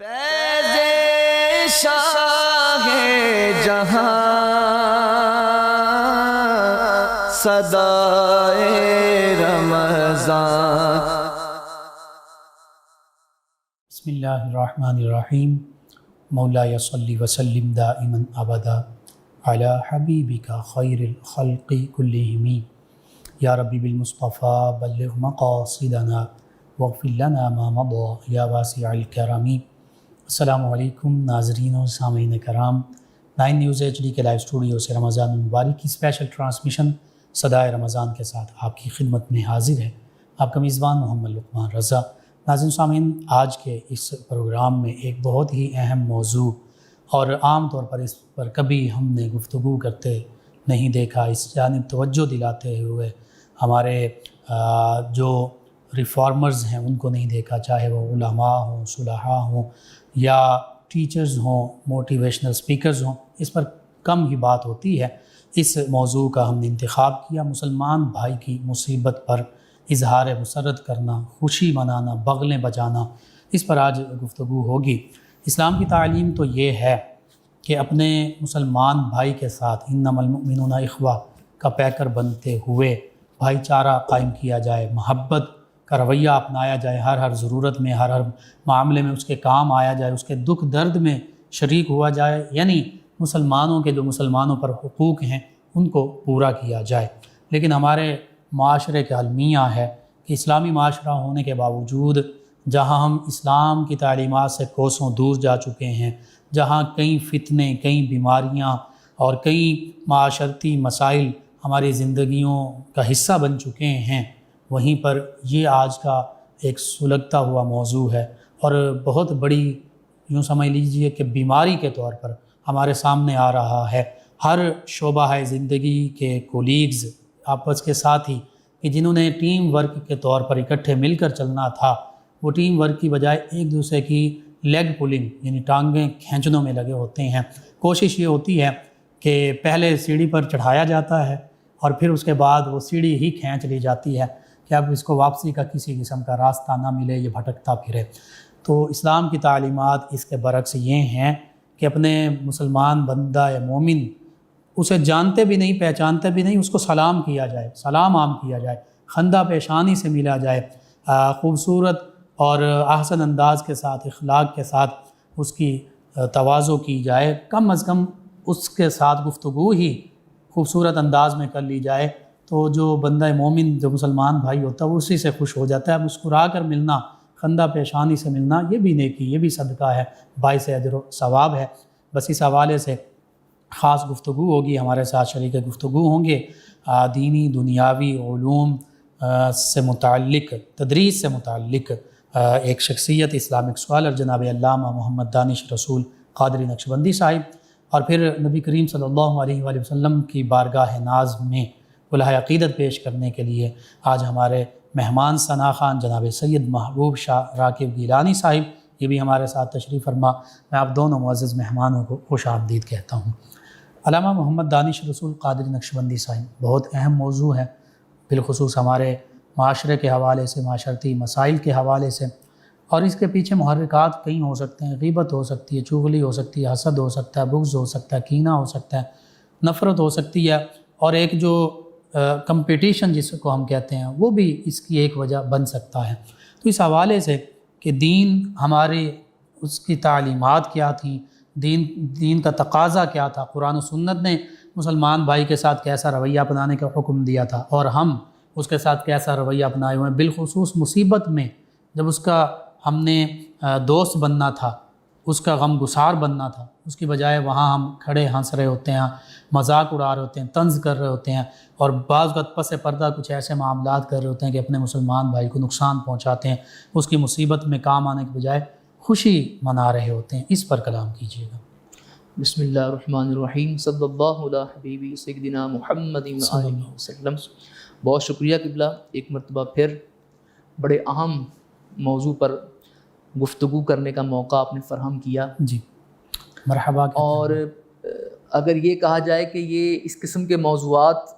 فیض شاہ جہاں صدائے رمضان۔ بسم اللہ الرحمن الرحیم۔ مولایا صلی وسلم دائما ابدا علی حبیبک خیر الخلق کلہم، یا ربی بالمصطفیٰ بلغ مقاصدنا واغفر لنا ما مضى یا واسع الکرم۔ السلام علیکم ناظرین و سامعین کرام، 9 نیوز HD کے لائیو اسٹوڈیو سے رمضان المبارک کی اسپیشل ٹرانسمیشن صدائے رمضان کے ساتھ آپ کی خدمت میں حاضر ہے آپ کا میزبان محمد لقمان رضا۔ ناظرین و سامعین، آج کے اس پروگرام میں ایک بہت ہی اہم موضوع اور عام طور پر اس پر کبھی ہم نے گفتگو کرتے نہیں دیکھا، اس جانب توجہ دلاتے ہوئے ہمارے جو ریفارمرز ہیں ان کو نہیں دیکھا، چاہے وہ علماء ہوں، صلحاء ہوں یا ٹیچرز ہوں، موٹیویشنل سپیکرز ہوں، اس پر کم ہی بات ہوتی ہے۔ اس موضوع کا ہم نے انتخاب کیا، مسلمان بھائی کی مصیبت پر اظہار مسرت کرنا، خوشی منانا، بغلیں بجانا، اس پر آج گفتگو ہوگی۔ اسلام کی تعلیم تو یہ ہے کہ اپنے مسلمان بھائی کے ساتھ انما المؤمنون اخوہ کا پیکر بنتے ہوئے بھائی چارہ قائم کیا جائے، محبت کا رویہ اپنایا جائے، ہر ضرورت میں، ہر معاملے میں اس کے کام آیا جائے، اس کے دکھ درد میں شریک ہوا جائے، یعنی مسلمانوں کے جو مسلمانوں پر حقوق ہیں ان کو پورا کیا جائے۔ لیکن ہمارے معاشرے کا المیہ ہے کہ اسلامی معاشرہ ہونے کے باوجود جہاں ہم اسلام کی تعلیمات سے کوسوں دور جا چکے ہیں، جہاں کئی فتنے، کئی بیماریاں اور کئی معاشرتی مسائل ہماری زندگیوں کا حصہ بن چکے ہیں، وہیں پر یہ آج کا ایک سلگتا ہوا موضوع ہے اور بہت بڑی یوں سمجھ لیجئے کہ بیماری کے طور پر ہمارے سامنے آ رہا ہے۔ ہر شعبہ ہے زندگی کے کولیگز، آپس کے ساتھی کہ جنہوں نے ٹیم ورک کے طور پر اکٹھے مل کر چلنا تھا، وہ ٹیم ورک کی بجائے ایک دوسرے کی لیگ پولنگ یعنی ٹانگیں کھینچنوں میں لگے ہوتے ہیں۔ کوشش یہ ہوتی ہے کہ پہلے سیڑھی پر چڑھایا جاتا ہے اور پھر اس کے بعد وہ سیڑھی ہی کھینچ لی جاتی ہے کہ اب اس کو واپسی کا کسی قسم کا راستہ نہ ملے، یہ بھٹکتا پھرے۔ تو اسلام کی تعلیمات اس کے برعکس یہ ہیں کہ اپنے مسلمان بندہ مومن اسے جانتے بھی نہیں، پہچانتے بھی نہیں، اس کو سلام کیا جائے، سلام عام کیا جائے، خندہ پیشانی سے ملا جائے، خوبصورت اور احسن انداز کے ساتھ، اخلاق کے ساتھ اس کی تواضع کی جائے، کم از کم اس کے ساتھ گفتگو ہی خوبصورت انداز میں کر لی جائے تو جو بندہ مومن، جو مسلمان بھائی ہوتا ہے وہ اسی سے خوش ہو جاتا ہے۔ مسکرا کر ملنا، خندہ پیشانی سے ملنا، یہ بھی نیکی، یہ بھی صدقہ ہے، باعث اجر و ثواب ہے۔ بس اس حوالے سے خاص گفتگو ہوگی، ہمارے ساتھ شریک گفتگو ہوں گے دینی دنیاوی علوم سے متعلق، تدریس سے متعلق ایک شخصیت، اسلامک اسکالر جناب علامہ محمد دانش رسول قادری نقشبندی صاحب، اور پھر نبی کریم صلی اللہ علیہ وآلہ وسلم کی بارگاہ ناز میں الہ عقیدت پیش کرنے کے لیے آج ہمارے مہمان ثنا خان جناب سید محبوب شاہ راکب گیلانی صاحب، یہ بھی ہمارے ساتھ تشریف فرما۔ میں آپ دونوں معزز مہمانوں کو خوش آمدید کہتا ہوں۔ علامہ محمد دانش رسول قادری نقشبندی صاحب، بہت اہم موضوع ہے، بالخصوص ہمارے معاشرے کے حوالے سے، معاشرتی مسائل کے حوالے سے، اور اس کے پیچھے محرکات کئی ہو سکتے ہیں، غیبت ہو سکتی ہے، چغلی ہو سکتی ہے، حسد ہو سکتا ہے، بغض ہو سکتا ہے، کینہ ہو سکتا ہے، نفرت ہو سکتی ہے، اور ایک جو کمپٹیشن جس کو ہم کہتے ہیں وہ بھی اس کی ایک وجہ بن سکتا ہے۔ تو اس حوالے سے کہ دین ہمارے اس کی تعلیمات کیا تھیں، دین کا تقاضا کیا تھا، قرآن و سنت نے مسلمان بھائی کے ساتھ کیسا رویہ اپنانے کا حکم دیا تھا اور ہم اس کے ساتھ کیسا رویہ اپنائے ہوئے ہیں، بالخصوص مصیبت میں جب اس کا ہم نے دوست بننا تھا، اس کا غم گسار بننا تھا، اس کی بجائے وہاں ہم کھڑے ہنس رہے ہوتے ہیں، مذاق اڑا رہے ہوتے ہیں، طنز کر رہے ہوتے ہیں، اور بعض وقت پس پردہ کچھ ایسے معاملات کر رہے ہوتے ہیں کہ اپنے مسلمان بھائی کو نقصان پہنچاتے ہیں، اس کی مصیبت میں کام آنے کے بجائے خوشی منا رہے ہوتے ہیں۔ اس پر کلام کیجیے گا۔ بسم اللہ الرحمن الرحیم، صلی اللہ علیہ حبیبی سیدنا محمد وآلہ وسلم۔ بہت شکریہ قبلہ، ایک مرتبہ پھر بڑے اہم موضوع پر گفتگو کرنے کا موقع آپ نے فراہم کیا۔ جی مرحبا۔ اور اگر یہ کہا جائے کہ یہ اس قسم کے موضوعات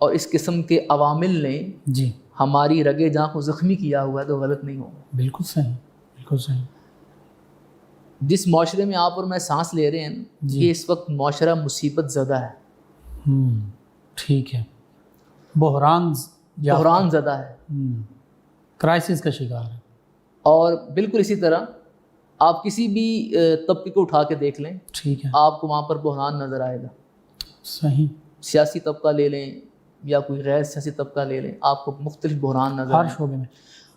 اور اس قسم کے عوامل نے جی ہماری رگ جاں کو زخمی کیا ہوا ہے تو غلط نہیں ہوگا۔ بالکل صحیح، بالکل صحیح۔ جس معاشرے میں آپ اور میں سانس لے رہے ہیں یہ اس وقت معاشرہ مصیبت زدہ ہے، ٹھیک ہے، بحران زدہ ہے، کرائسس کا شکار ہے۔ اور بالکل اسی طرح آپ کسی بھی طبقے کو اٹھا کے دیکھ لیں، ٹھیک ہے، آپ کو وہاں پر بحران نظر آئے گا۔ صحیح، سیاسی طبقہ لے لیں یا کوئی غیر سیاسی طبقہ لے لیں، آپ کو مختلف بحران نظر ہر آئے۔ شعبے میں۔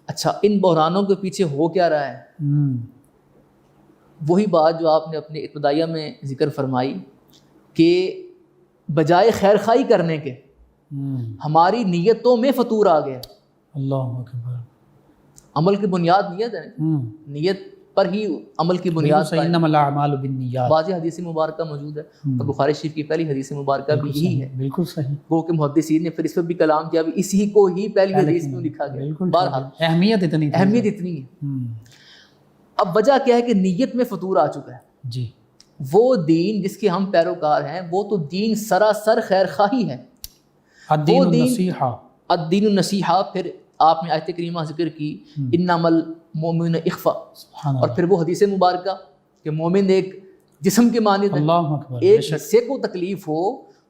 اچھا، ان بحرانوں کے پیچھے ہو کیا رہا ہے؟ وہی بات جو آپ نے اپنے ابتدائیہ میں ذکر فرمائی کہ بجائے خیر خواہی کرنے کے ہماری نیتوں میں فطور آ گیا۔ اللہ اکبر۔ عمل کی بنیاد نیت ہے، نیت پر ہی عمل کی بنیاد ہے۔ انما الاعمال بالنیات، واضح حدیث مبارکہ موجود ہے اور بخاری شریف کی پہلی حدیث مبارکہ بھی یہی ہے۔ بالکل صحیح، وہ کہ محدثین نے پھر اس پر بھی کلام کیا، بھی اسی کو ہی پہلی حدیث میں لکھا گیا۔ بہرحال اہمیت اتنی ہے۔ اب وجہ کیا ہے کہ نیت میں فطور آ چکا ہے۔ جی، وہ دین جس کے ہم پیروکار ہیں وہ تو دین سراسر خیر خواہی ہے، الدین النصیحہ، الدین النصیحہ۔ پھر آپ نے آیت کریمہ ذکر کی انما المؤمنون اخوہ، اور پھر وہ حدیث مبارکہ کہ مومن ایک جسم کے مانند ہے، اللہ اکبر، ایک حصے کو تکلیف ہو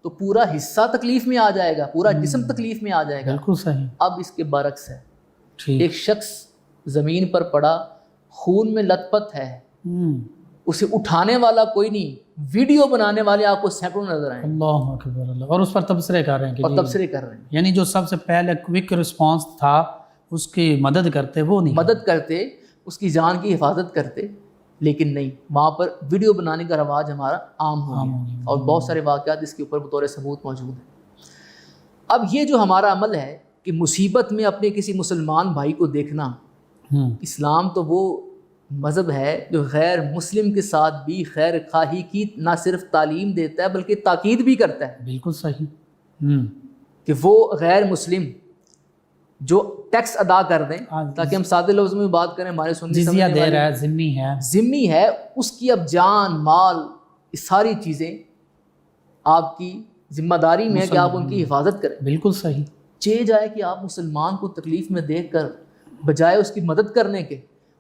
تو پورا حصہ تکلیف میں آ جائے گا، پورا جسم تکلیف میں آ جائے گا۔ بالکل صحیح۔ اب اس کے برعکس ہے، ایک شخص زمین پر پڑا خون میں لت پت ہے، اسے اٹھانے والا کوئی نہیں، ویڈیو بنانے والے آپ کو سینکڑوں نظر آئیں۔ اللہ اکبر، اللہ، اور اس پر تبصرے کر رہے ہیں، اور تبصرے کر رہے ہیں، یعنی جو سب سے پہلے کوئک رسپانس تھا اس کی مدد کرتے، وہ نہیں مدد کرتے، اس کی جان کی حفاظت کرتے، لیکن نہیں، وہاں پر ویڈیو بنانے کا رواج ہمارا عام ہو گیا، اور بہت سارے واقعات اس کے اوپر بطور ثبوت موجود ہیں۔ اب یہ جو ہمارا عمل ہے کہ مصیبت میں اپنے کسی مسلمان بھائی کو دیکھنا، اسلام تو وہ مذہب ہے جو غیر مسلم کے ساتھ بھی خیر خواہی کی نہ صرف تعلیم دیتا ہے بلکہ تاکید بھی کرتا ہے۔ بالکل صحیح، کہ وہ غیر مسلم جو ٹیکس ادا کر دیں، تاکہ ہم سادے لفظوں میں بات کریں، ہمارے سننے جزیہ دے رہا ہے، ذمہ ہے، اس کی اب جان مال یہ ساری چیزیں آپ کی ذمہ داری میں ہے کہ آپ ان کی حفاظت کریں۔ بالکل صحیح۔ چہ جائے کہ آپ مسلمان کو تکلیف میں دیکھ کر بجائے اس کی مدد کرنے کے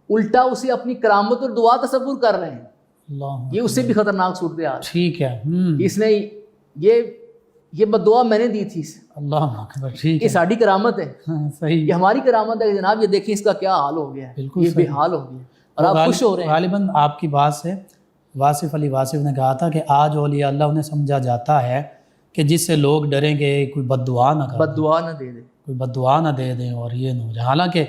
الٹا اسے اپنی کرامت اور دعا تصور کر رہے ہیں، یہ اس سے بھی خطرناک صورتحال۔ ٹھیک ہے، اس نے یہ بدعا میں نے دی تھی، اللہ اکبر، ٹھیک ہے، یہ ساری کرامت ہے، صحیح، یہ ہماری کرامت ہے جناب، یہ دیکھیں اس کا کیا حال ہو گیا ہے، یہ بے حال ہو گیا اور آپ خوش ہو رہے ہیں۔ غالباً آپ کی بات سے واصف علی واصف نے کہا تھا کہ آج اولیاء اللہ انہیں سمجھا جاتا ہے کہ جس سے لوگ ڈریں گے کوئی بد دعا نہ کریں، بد دعا نہ دے دیں، کوئی بد دعا نہ دے دیں، اور یہ نہ ہو جائے۔ حالانکہ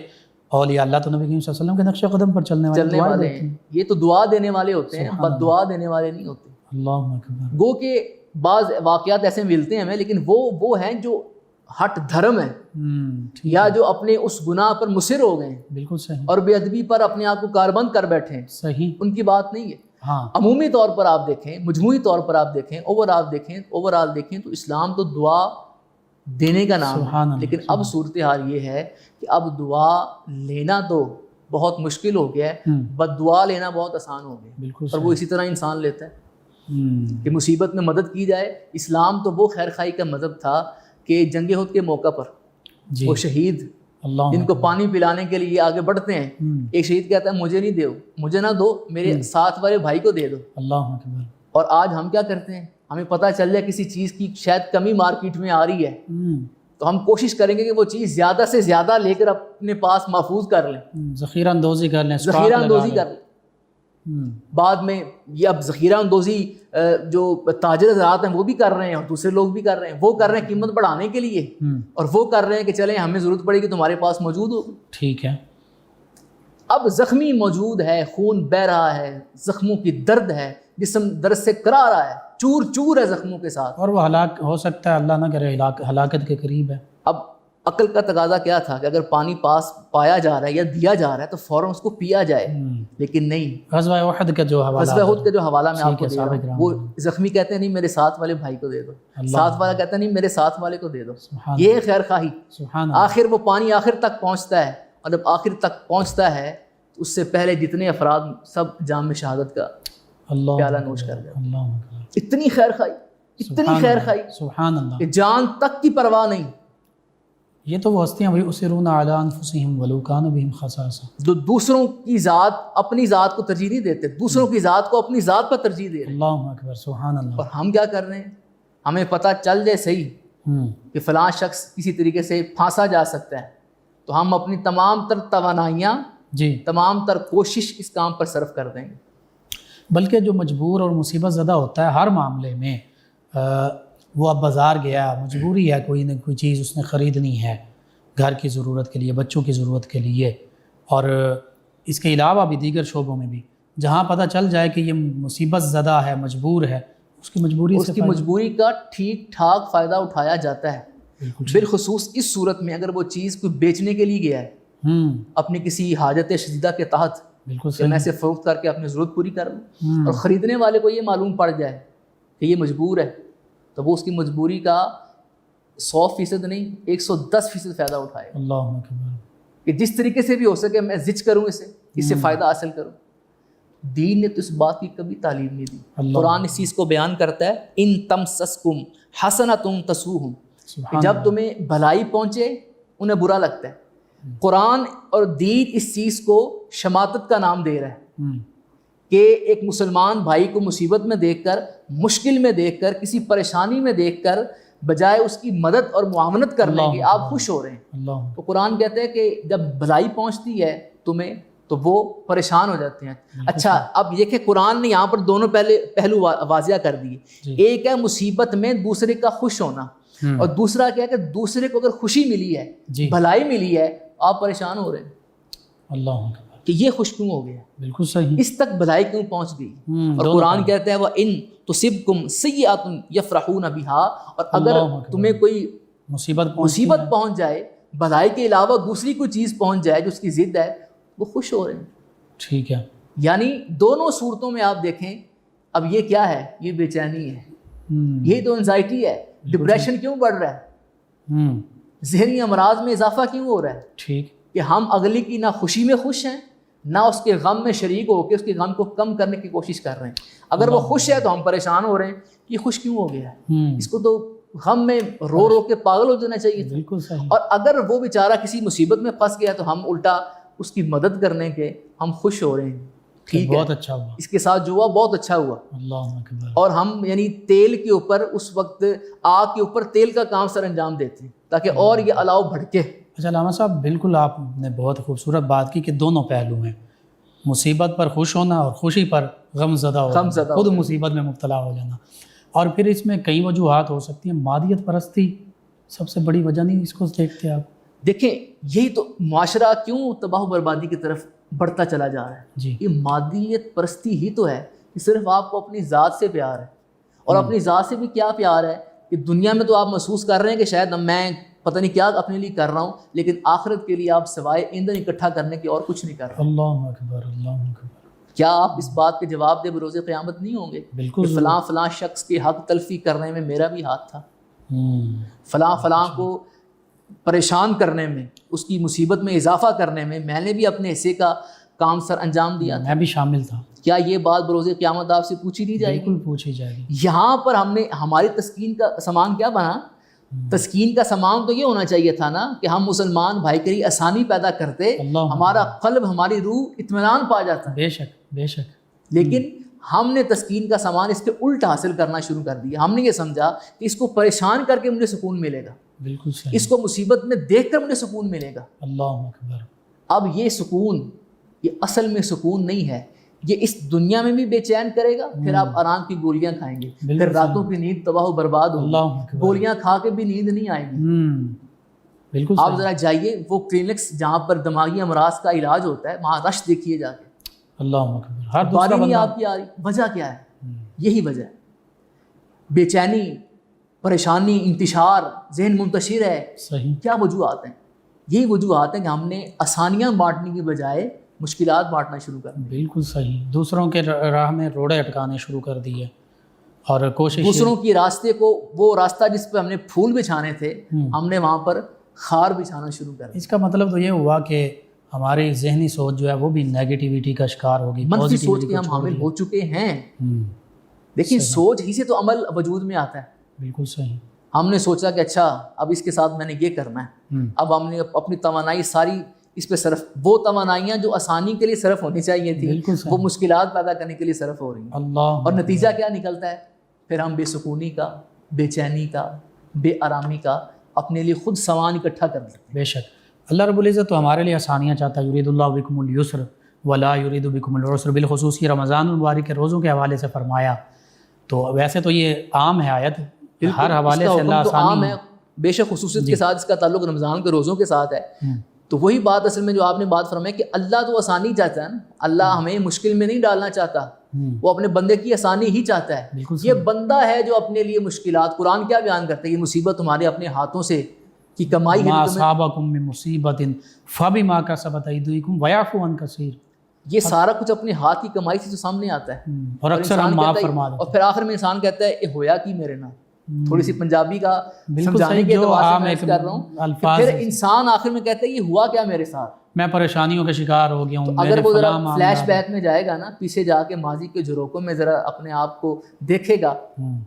اولیاء اللہ تو نبی کریم صلی اللہ علیہ وسلم کے نقش قدم پر چلنے والے ہیں، یہ تو دعا دینے والے ہوتے ہیں، بد دعا دینے والے نہیں ہوتے۔ اللہ اکبر۔ گو کہ بعض واقعات ایسے ملتے ہیں ہمیں، لیکن وہ ہیں جو ہٹ دھرم ہیں یا جو اپنے اس گناہ پر مصر ہو گئے ہیں، بالکل صحیح، اور بے ادبی پر اپنے آپ کو کاربند کر بیٹھے ہیں، صحیح، ان کی بات نہیں ہے۔ ہاں، عمومی طور پر آپ دیکھیں، مجموعی طور پر آپ دیکھیں، اوور آل دیکھیں تو اسلام تو دعا دینے کا نام ہے، لیکن اب صورتحال یہ ہے کہ اب دعا لینا تو بہت مشکل ہو گیا ہے، بد دعا لینا بہت آسان ہو گیا، بالکل، اور وہ اسی طرح انسان لیتا ہے کہ مصیبت میں مدد کی جائے۔ اسلام تو وہ خیر خواہی کا مذہب تھا کہ جنگ احد کے موقع پر وہ شہید جن کو پانی پلانے کے لیے آگے بڑھتے ہیں، ایک شہید کہتا ہے مجھے نہیں دو، مجھے نہ دو، میرے ساتھ والے بھائی کو دے دو۔ اللہ اکبر۔ اور آج ہم کیا کرتے ہیں، ہمیں پتہ چل جائے کسی چیز کی شاید کمی مارکیٹ میں آ رہی ہے تو ہم کوشش کریں گے کہ وہ چیز زیادہ سے زیادہ لے کر اپنے پاس محفوظ کر لیں، ذخیرہ اندوزی کر لیں، ذخیرہ اندوزی کر لیں۔ بعد میں یہ اب ذخیرہ اندوزی جو تاجر حضرات ہیں وہ بھی کر رہے ہیں، اور دوسرے لوگ بھی کر رہے ہیں، وہ کر رہے ہیں قیمت بڑھانے کے لیے، اور وہ کر رہے ہیں کہ چلیں ہمیں ضرورت پڑے گی تمہارے پاس موجود ہو۔ ٹھیک ہے، اب زخمی موجود ہے، خون بہ رہا ہے، زخموں کی درد ہے، جسم درد سے کرا رہا ہے، چور چور ہے زخموں کے ساتھ، اور وہ ہلاک ہو سکتا ہے، اللہ نہ کرے ہلاکت کے قریب ہے۔ اب عقل کا تقاضا کیا تھا کہ اگر پانی پاس پایا جا رہا ہے یا دیا جا رہا ہے تو فوراً اس کو پیا جائے، لیکن نہیں۔ غزوہ احد کا جو حوالہ، غزوہ احد کا جو حوالہ میں آپ کو دے رہا ہوں، وہ زخمی کہتے ہیں نہیں میرے ساتھ والے بھائی کو دے دو، ساتھ والا کہتا ہے نہیں میرے ساتھ والے کو دے دو، یہ ہے خیر خواہی۔ آخر وہ پانی آخر تک پہنچتا ہے، اور جب آخر تک پہنچتا ہے تو اس سے پہلے جتنے افراد سب جام شہادت کا پیالہ نوش کر گئے۔ اتنی خیر خواہی، اتنی خیر خواہی سبحان اللہ، کہ جان تک کی پرواہ نہیں۔ یہ تو وہ ہستیاں وہی اسرون علی انفسہم ولو کان بہم خصاصہ، جو دوسروں کی ذات اپنی ذات کو ترجیح نہیں دیتے، دوسروں کی ذات کو اپنی ذات پر ترجیح دے رہے ہیں۔ اللہ اکبر، سبحان اللہ۔ اور ہم کیا کر رہے ہیں؟ ہمیں پتہ چل جائے صحیح کہ فلاں شخص کسی طریقے سے پھانسا جا سکتا ہے، تو ہم اپنی تمام تر توانائیاں، جی، تمام تر کوشش اس کام پر صرف کر دیں گے۔ بلکہ جو مجبور اور مصیبت زدہ ہوتا ہے ہر معاملے میں، وہ اب بازار گیا، مجبوری ہے، کوئی نہ کوئی چیز اس نے خریدنی ہے گھر کی ضرورت کے لیے، بچوں کی ضرورت کے لیے، اور اس کے علاوہ بھی دیگر شعبوں میں بھی جہاں پتہ چل جائے کہ یہ مصیبت زدہ ہے، مجبور ہے، اس کی مجبوری اس کی مجبوری کا ٹھیک ٹھاک فائدہ اٹھایا جاتا ہے، بالخصوص اس صورت میں اگر وہ چیز کوئی بیچنے کے لیے گیا ہے اپنی کسی حاجت شدیدہ کے تحت، بالکل کہ میں اسے فروخت کر کے اپنی ضرورت پوری کر لوں، اور خریدنے والے کو یہ معلوم پڑ جائے کہ یہ مجبور ہے، تو وہ اس کی مجبوری کا 100% نہیں 110% فائدہ اٹھائے، اللہ اکبر، کہ جس طریقے سے بھی ہو سکے میں زج کروں اس سے فائدہ حاصل کروں۔ دین نے تو اس بات کی کبھی تعلیم نہیں دی۔ قرآن اس چیز کو بیان کرتا ہے، ان تمسسکم حسنۃ تسؤہم، کہ جب تمہیں بھلائی پہنچے انہیں برا لگتا ہے۔ قرآن اور دین اس چیز کو شماتت کا نام دے رہا ہے کہ ایک مسلمان بھائی کو مصیبت میں دیکھ کر، مشکل میں دیکھ کر، کسی پریشانی میں دیکھ کر، بجائے اس کی مدد اور معاونت کرنے کے آپ خوش ہو رہے ہیں۔ تو قرآن کہتا ہے کہ جب بھلائی پہنچتی ہے تمہیں تو وہ پریشان ہو جاتے ہیں۔ اچھا، اب یہ کہ قرآن نے یہاں پر دونوں پہلو واضح کر دیے، ایک ہے مصیبت میں دوسرے کا خوش ہونا، اور دوسرا کیا ہے کہ دوسرے کو اگر خوشی ملی ہے، بھلائی ملی ہے، آپ پریشان ہو رہے ہیں اللہ کہ یہ خوش کیوں ہو گیا، بالکل صحیح، اس تک بھلائی کیوں پہنچ گئی۔ اور قرآن کہتا ہے وَإِن تُصِبْكُمْ سَيِّئَةٌ يَفْرَحُونَ بِهَا، اور اگر تمہیں کوئی مصیبت پہنچ جائے، بھلائی کے علاوہ دوسری کوئی چیز پہنچ جائے جو اس کی ضد ہے، وہ خوش ہو رہے ہیں۔ ٹھیک ہے، یعنی دونوں صورتوں میں آپ دیکھیں، اب یہ کیا ہے؟ یہ بے چینی ہے، یہ تو انزائٹی ہے۔ ڈپریشن کیوں بڑھ رہا ہے؟ ذہنی امراض میں اضافہ کیوں ہو رہا ہے؟ ٹھیک، کہ ہم اگلی کی نہ خوشی میں خوش ہیں، نہ اس کے غم میں شریک ہو کے اس کے غم کو کم کرنے کی کوشش کر رہے ہیں۔ اگر وہ خوش ہے تو ہم پریشان ہو رہے ہیں، یہ خوش کیوں ہو گیا ہے؟ اس کو تو غم میں رو رو کے پاگل ہو جانا چاہیے تھا۔ بالکل صحیح۔ اور اگر وہ بیچارہ کسی مصیبت میں پھنس گیا تو ہم الٹا اس کی مدد کرنے کے ہم خوش ہو رہے ہیں، ٹھیک ہے، بہت اچھا ہوا، اس کے ساتھ جو ہوا بہت اچھا ہوا۔ اللہ اکبر۔ اور ہم یعنی تیل کے اوپر، اس وقت آگ کے اوپر تیل کا کام سر انجام دیتے ہیں تاکہ اور یہ الاؤ بھڑکے۔ اچھا علامہ صاحب، بالکل آپ نے بہت خوبصورت بات کی کہ دونوں پہلو ہیں، مصیبت پر خوش ہونا اور خوشی پر غم زدہ ہونا، خود مصیبت میں مبتلا ہو جانا۔ اور پھر اس میں کئی وجوہات ہو سکتی ہیں، مادیت پرستی سب سے بڑی وجہ نہیں اس کو دیکھتے آپ؟ دیکھیں، یہی تو معاشرہ کیوں تباہ و بربادی کی طرف بڑھتا چلا جا رہا ہے، جی، یہ مادیت پرستی ہی تو ہے کہ صرف آپ کو اپنی ذات سے پیار ہے، اور اپنی ذات سے بھی کیا پیار ہے کہ دنیا میں تو آپ محسوس کر رہے ہیں کہ شاید میں پتہ نہیں کیا اپنے لیے کر رہا ہوں، لیکن آخرت کے لیے آپ سوائے ایندھن اکٹھا کرنے کے اور کچھ نہیں کر رہے۔ اللہ اکبر، اللہ اکبر۔ کیا آپ اس بات کے جواب دے بروز قیامت نہیں ہوں گے؟ بالکل، کہ فلاں فلاں شخص کے حق تلفی کرنے میں میرا بھی ہاتھ تھا، فلاں فلاں کو پریشان کرنے میں، اس کی مصیبت میں اضافہ کرنے میں نے بھی اپنے حصے کا کام سر انجام دیا تھا، میں بھی شامل تھا۔ کیا یہ بات بروز قیامت آپ سے پوچھی نہیں جائے گی؟ بالکل پوچھی جائے گی۔ یہاں پر ہم نے ہماری تسکین کا سامان کیا بنا؟ تسکین کا سامان تو یہ ہونا چاہیے تھا نا کہ ہم مسلمان بھائی کے لیے آسانی پیدا کرتے، ہمارا قلب، ہماری روح اطمینان پا جاتا۔ بے شک، بے شک۔ لیکن ہم نے تسکین کا سامان اس کے الٹ حاصل کرنا شروع کر دیا۔ ہم نے یہ سمجھا کہ اس کو پریشان کر کے مجھے سکون ملے گا، بالکل صحیح، اس کو مصیبت میں دیکھ کر مجھے سکون ملے گا۔ اللہ اکبر۔ اب یہ سکون، یہ اصل میں سکون نہیں ہے، یہ اس دنیا میں بھی بے چین کرے گا، پھر آپ آرام کی گولیاں کھائیں گے، پھر راتوں کی نیند تباہ و برباد ہوگی، گولیاں کھا کے بھی نیند نہیں آئے گی۔ بالکل، آپ ذرا جائیے وہ کلینکس جہاں پر دماغی امراض کا علاج ہوتا ہے، وہاں رش دیکھیے جا کے، اللہ اکبر، ہر باری دوسرا نہیں بندہ۔ آپ کی آ رہی، وجہ کیا ہے؟ یہی وجہ ہے، بے چینی، پریشانی، انتشار، ذہن منتشر ہے۔ صحیح، کیا وجوہات ہیں؟ یہی وجوہات ہیں کہ ہم نے آسانیاں بانٹنے کی بجائے مشکلات بانٹنا شروع کر دی۔ بالکل صحیح، دوسروں کے راہ میں روڑے اٹکانے شروع کر دیے، اور کوشش دوسروں کی راستے کو، وہ راستہ جس پہ ہم نے پھول بچھانے تھے، ہم نے وہاں پر خار بچھانا شروع کر دیا۔ اس کا مطلب تو یہ ہوا کہ ہماری ذہنی سوچ جو ہے وہ بھی نیگیٹیوٹی کا شکار ہوگی، منفی سوچ کے ہم حامل ہو چکے ہیں۔ لیکن سوچ ہی سے تو عمل وجود میں آتا ہے۔ بالکل صحیح، ہم نے سوچا کہ اچھا اب اس کے ساتھ میں نے یہ کرنا ہے، اب ہم نے اپنی توانائی ساری اس پہ صرف، وہ توانائیاں جو آسانی کے لیے صرف ہونی چاہیے تھیں وہ مشکلات پیدا کرنے کے لیے صرف ہو رہی ہیں، اللہ، اور نتیجہ کیا نکلتا ہے؟ پھر ہم بے سکونی کا، بے چینی کا، بے آرامی کا اپنے لیے خود سامان اکٹھا کر لیتے ہیں۔ بے شک اللہ رب العزت تو ہمارے لیے آسانیاں چاہتا ہے، یرید اللہ بکم الیسر ولا یرید بکم العسر، بالخصوص یہ رمضان المبارک کے روزوں کے حوالے سے فرمایا، تو ویسے تو یہ عام ہے آیت، ہر حوالے سے اللہ عام آسانی ہے، بے شک خصوصیت کے ساتھ اس کا تعلق رمضان کے روزوں کے ساتھ ہے۔ تو وہی بات اصل میں جو آپ نے بات فرمائی کہ اللہ تو آسانی چاہتا ہے نا، اللہ ہمیں مشکل میں نہیں ڈالنا چاہتا، وہ اپنے بندے کی آسانی ہی چاہتا ہے۔ یہ بندہ ہے جو اپنے لیے مشکلات، قرآن کیا بیان کرتا ہے؟ یہ مصیبت تمہارے اپنے ہاتھوں سے کی کمائی ہے، ما اصابکم من مصیبت فبما کسبت ایدیکم ویعفو عن کثیر، یہ سارا کچھ اپنے ہاتھ کی کمائی سے تو سامنے آتا ہے، اور اکثر ہم معاف فرما دیتے اور پھر آخر میں انسان کہتا ہے یہ ہویا کی میرے نال، تھوڑی سی پنجابی کا بالکل سمجھانے صحیح، کے جو اعتبار عام سے میں ایک کر رہا ہوں، الفاظ پھر انسان آخر میں کہتا ہے یہ ہوا کیا میرے ساتھ۔ میں پریشانیوں کا شکار ہو گیا ہوں، اگر وہ ذرا فلیش بیک میں جائے گا نا، پیچھے جا کے ماضی کے جھروکوں میں ذرا اپنے آپ کو دیکھے گا،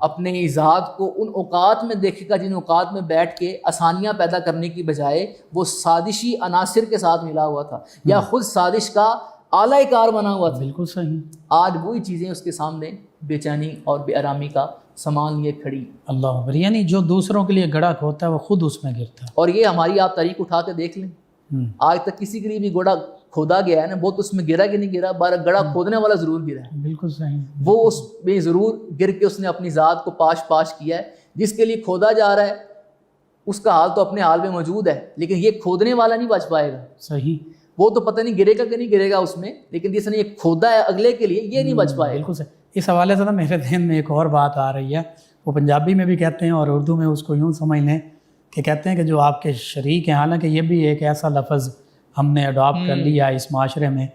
اپنے ذات کو ان اوقات میں دیکھے گا جن اوقات میں بیٹھ کے آسانیاں پیدا کرنے کی بجائے وہ سازشی عناصر کے ساتھ ملا ہوا تھا یا خود سازش کا اعلی کار بنا ہوا تھا۔ بالکل صحیح، آج وہی چیزیں اس کے سامنے بے چینی اور بے آرامی کا سامان لیے کھڑی، اللہ اکبر، یعنی جو دوسروں کے لیے گڑھا کھوتا ہے وہ خود اس میں گرتا ہے۔ اور یہ ہماری آپ تاریخ اٹھا کے دیکھ لیں، آج تک کسی کے لیے بھی گڑھا کھودا گیا ہے نا، وہ تو اس میں گرا کہ نہیں گرا، بارہ گڑھا کھودنے والا ضرور گرا ہے، بالکل صحیح، وہ اس میں ضرور گر کے اس نے اپنی ذات کو پاش کیا ہے۔ جس کے لیے کھودا جا رہا ہے اس کا حال تو اپنے حال میں موجود ہے، لیکن یہ کھودنے والا نہیں بچ پائے گا، صحیح، وہ تو پتہ نہیں گرے گا کہ نہیں گرے گا اس میں، لیکن جس نے یہ کھودا ہے اگلے کے لیے یہ نہیں بچ پائے گا۔ بالکل صحیح۔ اس حوالے سے نا میرے ذہن میں ایک اور بات آ رہی ہے، وہ پنجابی میں بھی کہتے ہیں اور اردو میں اس کو یوں سمجھ لیں کہ کہتے ہیں کہ جو آپ کے شریک ہیں، حالانکہ یہ بھی ایک ایسا لفظ ہم نے اڈاپٹ کر لیا اس معاشرے میں،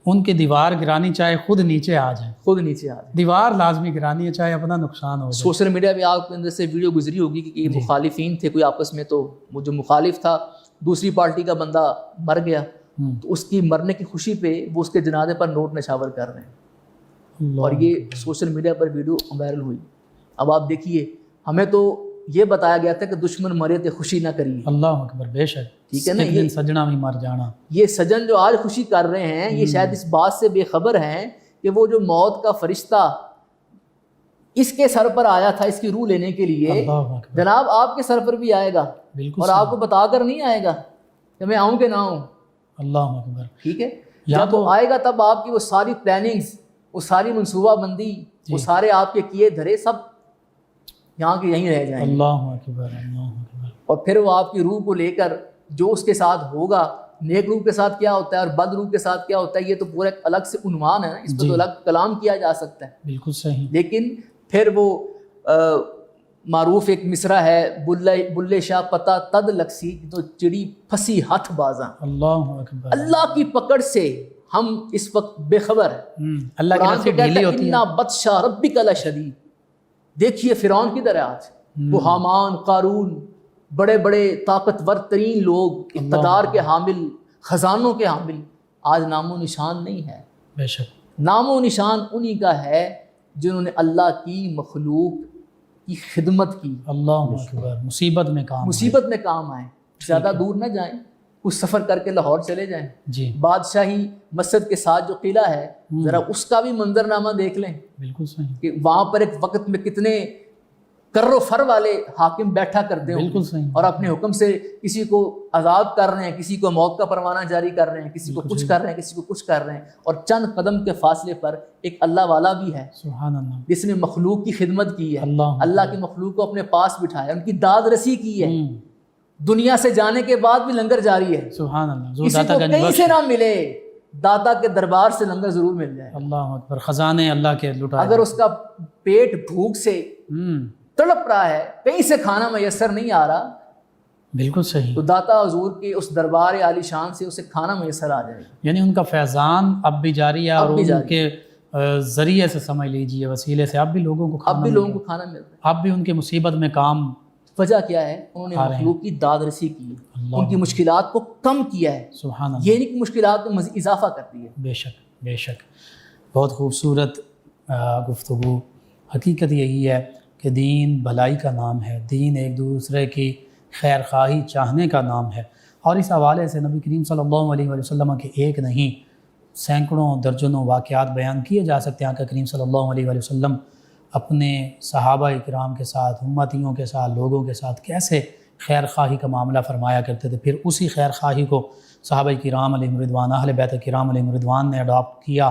ان کی دیوار گرانی چاہے خود نیچے آ جائے، خود نیچے آ جائے، دیوار لازمی گرانی ہے چاہے اپنا نقصان ہو جائے۔ سوشل میڈیا پہ آپ کے اندر سے ویڈیو گزری ہوگی کہ یہ مخالفین تھے کوئی آپس میں، تو وہ جو مخالف تھا دوسری پارٹی کا بندہ مر گیا، تو اس کی مرنے کی خوشی پہ وہ اس کے جنازے پر نوٹ نشاور کر رہے ہیں، اور یہ سوشل میڈیا پر ویڈیو وائرل ہوئی۔ اب آپ دیکھیے، ہمیں تو یہ بتایا گیا تھا کہ دشمن مرے تھے خوشی نہ کریے، اللہ اکبر، بے شک، ٹھیک ہے نا، ایک دن سجنا بھی مر جانا۔ یہ سجن جو آج خوشی کر رہے ہیں یہ شاید اس بات سے بے خبر ہیں کہ وہ جو موت کا فرشتہ اس کے سر پر آیا تھا اس کی روح لینے کے لیے، اللہ اکبر، جناب آپ کے سر پر بھی آئے گا، بالکل اور آپ کو بتا کر نہیں آئے گا کہ میں آؤں کہ نہ آؤں، اللہ اکبر، ٹھیک ہے، جب وہ آئے گا تب آپ کی وہ ساری پلاننگز، وہ ساری منصوبہ بندی، وہ سارے آپ کے کیے دھرے سب یہاں کے یہیں رہ جائیں گے، اللہ اکبر، اللہ اکبر، اور پھر وہ آپ کی روح کو لے کر جو اس کے ساتھ ہوگا، نیک روح کے ساتھ کیا ہوتا ہے اور بد روح کے ساتھ کیا ہوتا ہے، یہ تو پورا ایک الگ سے عنوان ہے نا، اس پہ تو الگ کلام کیا جا سکتا ہے، بالکل صحیح۔ لیکن پھر وہ معروف ایک مصرع ہے، بلے شاہ پتہ تد لکسی تو چڑی پھنسی ہاتھ بازاں، اللہ اکبر، اللہ کی پکڑ سے ہم اس وقت بے خبر ہیں، اللہ کی رسی ڈھیلی ہوتی ہے، اِنَّا بَطْشَ رَبِّكَ لَشَدِيدٌ۔ دیکھیے فرعون کی طرح آج وہ حامان، قارون، بڑے بڑے طاقتور ترین لوگ، اقتدار کے حامل، خزانوں کے حامل، آج نام و نشان نہیں ہے۔ بے شک، نام و نشان انہی کا ہے جنہوں نے اللہ کی مخلوق کی خدمت کی، اللہ اکبر، مصیبت میں کام، مصیبت میں کام آئے، زیادہ دور نہ جائیں، کچھ سفر کر کے لاہور چلے جائیں، جی، بادشاہی مسجد کے ساتھ جو قلعہ ہے ذرا اس کا بھی منظرنامہ دیکھ لیں بالکل صحیح، کہ وہاں پر ایک وقت میں کتنے کر و فر والے حاکم بیٹھا کرتے ہوں، بالکل صحیح، اور اپنے حکم سے کسی کو آزاد کر رہے ہیں، کسی کو موت کا پروانہ جاری کر رہے ہیں، کسی کو کچھ کر رہے ہیں، کسی کو کچھ کر رہے ہیں، اور چند قدم کے فاصلے پر ایک اللہ والا بھی ہے سبحان اللہ، جس نے مخلوق کی خدمت کی ہے، اللہ اللہ کی مخلوق کو اپنے پاس بٹھایا، ان کی داد رسی کی ہے، دنیا سے جانے کے بعد بھی لنگر جاری ہے، سبحان اللہ، جو کسی داتا کو گنج کہیں بخش، سے نہ ملے، داتا کے دربار سے لنگر ضرور مل جائے، اللہ اکبر، خزانے اللہ کے لٹائے، اگر اس کا پیٹ بھوک سے تڑپ رہا ہے، کہیں سے کھانا میسر نہیں آ رہا، بالکل صحیح، تو داتا حضور کے اس دربار عالی شان سے اسے کھانا میسر آ جائے گا، یعنی ان کا فیضان اب بھی جاری ہے، اور اب بھی ان جاری کے ذریعے سے سمجھ لیجیے وسیلے سے اب بھی لوگوں کو اب بھی لوگوں کو کھانا مل رہا ہے۔ اب بھی ان کے مصیبت میں کام، وجہ کیا ہے؟ انہوں نے مخلوق کی داد رسی کی ہے، ان کی مشکلات کو کم کیا ہے، سبحان اللہ، یہ نہیں کہ مشکلات میں مزید اضافہ کرتی ہے۔ بے شک، بے شک، بہت خوبصورت گفتگو۔ حقیقت یہی ہے کہ کہ دین بھلائی کا نام ہے، دین ایک دوسرے کی خیر خواہی چاہنے کا نام ہے۔ اور اس حوالے سے نبی کریم صلی اللہ علیہ وآلہ وسلم کے ایک نہیں سینکڑوں درجنوں واقعات بیان کیے جا سکتے ہیں۔ آقا کریم صلی اللہ علیہ وآلہ وسلم اپنے صحابہ کرام کے ساتھ، امتیوں کے ساتھ، لوگوں کے ساتھ کیسے خیر خواہی کا معاملہ فرمایا کرتے تھے، پھر اسی خیر خواہی کو صحابہ کرام علیہم رضوان، اہل بیت کرام علیہم رضوان نے اڈاپٹ کیا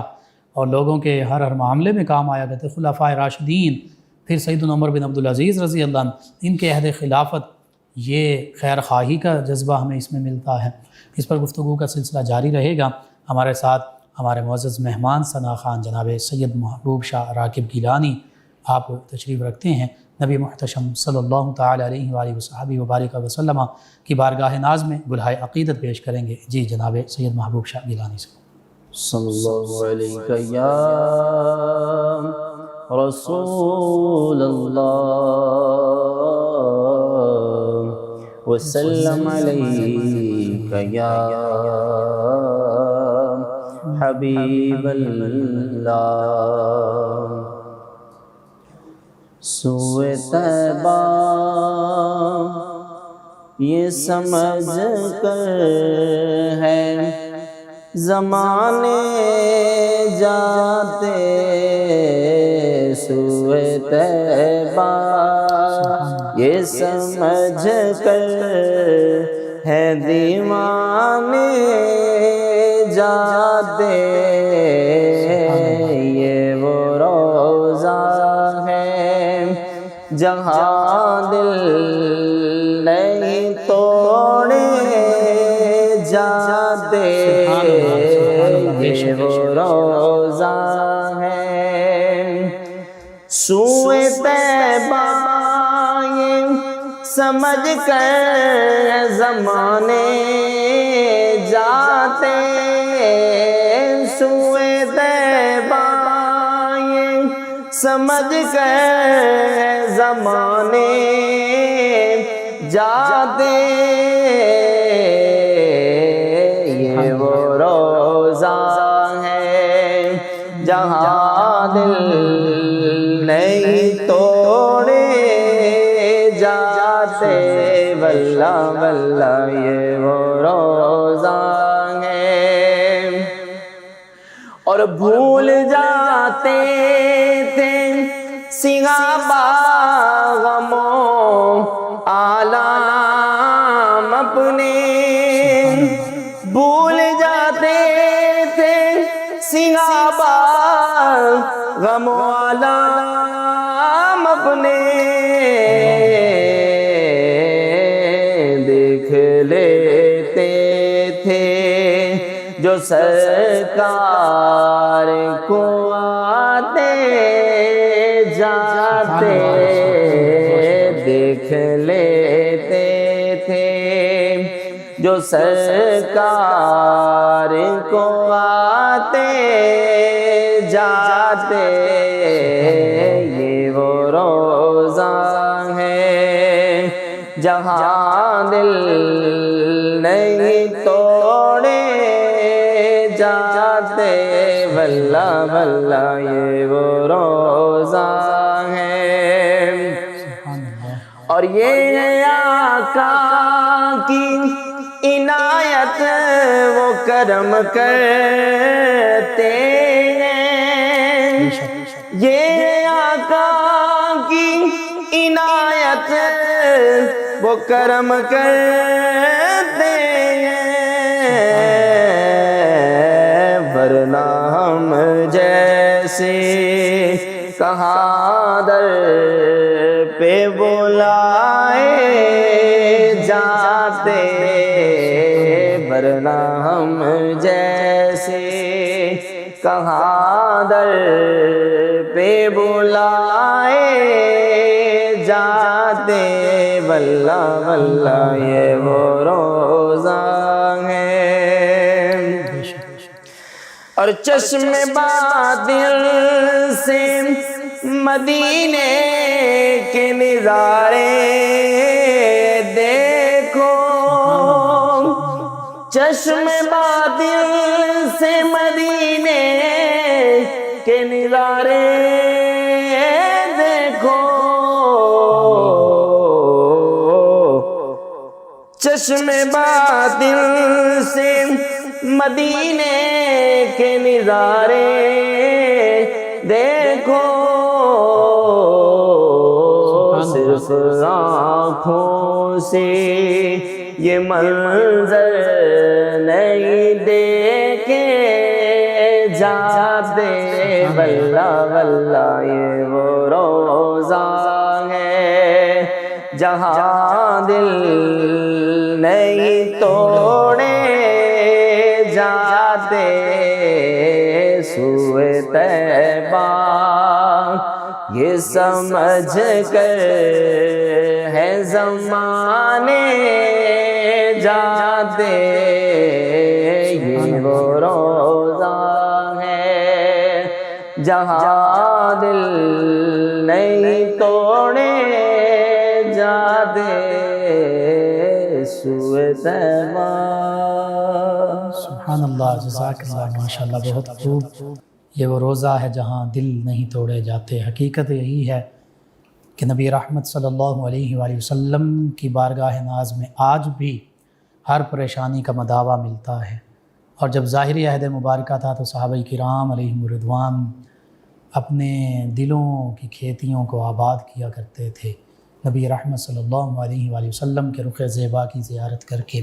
اور لوگوں کے ہر معاملے میں کام آیا کرتے۔ خلفائے راشدین، پھر سیدنا عمر بن عبدالعزیز رضی اللہ عنہ، ان کے عہد خلافت، یہ خیر خواہی کا جذبہ ہمیں اس میں ملتا ہے۔ اس پر گفتگو کا سلسلہ جاری رہے گا۔ ہمارے ساتھ ہمارے معزز مہمان ثنا خان جناب سید محبوب شاہ راکب گیلانی آپ تشریف رکھتے ہیں۔ نبی محتشم صلی اللہ تعالی علیہ وآلہ وصحبہ وبارک وسلم کی بارگاہ ناز میں گلہائے عقیدت پیش کریں گے۔ جی جناب سید محبوب شاہ گیلانی سے۔ صلی اللہ علیہ یا رسول اللہ وسلم علیہ یا حبیب اللہ۔ سوئے طیبہ یہ سمجھ کر ہے زمانے جاتے، سوئے طیبہ یہ سمجھ کر ہے دیوانے جاتے، یہ وہ روزہ ہے جہاں دل نہیں توڑے جاتے، یہ وہ روزہ ہے۔ سوئے طیبہ یہ سمجھ کر زمانے جاتے، سوئے طیبہ یہ سمجھ کر زمانے جاتے، یہ وہ روزہ ہے جہاں دل نہیں توڑے جاتے، واللہ واللہ یہ وہ روزہ ہے۔ اور بھول جاتے تھے صحابہ غموں عالم اپنے، بھول جاتے تھے صحابہ غم و عالم اپنے، دیکھ لیتے تھے جو سرکار کو آتے جاتے، دیکھ لیتے تھے جو سرکار کو آتے جاتے، یہ وہ روزہ ہے جہاں دل نہیں توڑے جاتے، واللہ واللہ یہ وہ روزہ ہے۔ اور یہ آقا کی عنایت وہ کرم کرتے ہیں، یہ آقا کی عنایت وہ کرم کرتے ہیں، ورنہ ہم جیسے کہاں در پہ بلائے جاتے، ورنہ ہم جیسے کہاں در پہ بلائے جاتے، واللہ واللہ یہ وہ روزہ ہے۔ اور چشم باطل سے مدینے کے نظارے دیکھو، چشم باطل سے مدینے کے نظارے دیکھو، چشم باطن سے مدینے کے نظارے دیکھو، صرف آنکھوں سے یہ منظر نہیں دیکھے جاتے، واللہ واللہ یہ وہ روزہ ہے جہاں دل نہیں توڑے جاتے، سوئے طیبہ یہ سمجھ کر ہے زمانے جاتے، یہ وہ روزہ ہے جہاں دل نہیں توڑے جاتے، سوئے طیبہ۔ سبحان اللہ، جزاک اللہ، ماشاءاللہ، بہت خوب۔ یہ وہ روزہ ہے جہاں دل نہیں توڑے جاتے۔ حقیقت یہی ہے کہ نبی رحمت صلی اللہ علیہ وآلہ وسلم کی بارگاہ ناز میں آج بھی ہر پریشانی کا مداوع ملتا ہے، اور جب ظاہری عہد مبارکہ تھا تو صحابہ کرام علیہم الرضوان اپنے دلوں کی کھیتیوں کو آباد کیا کرتے تھے نبی رحمت صلی اللہ علیہ وآلہ وسلم کے رخ زیبا کی زیارت کر کے۔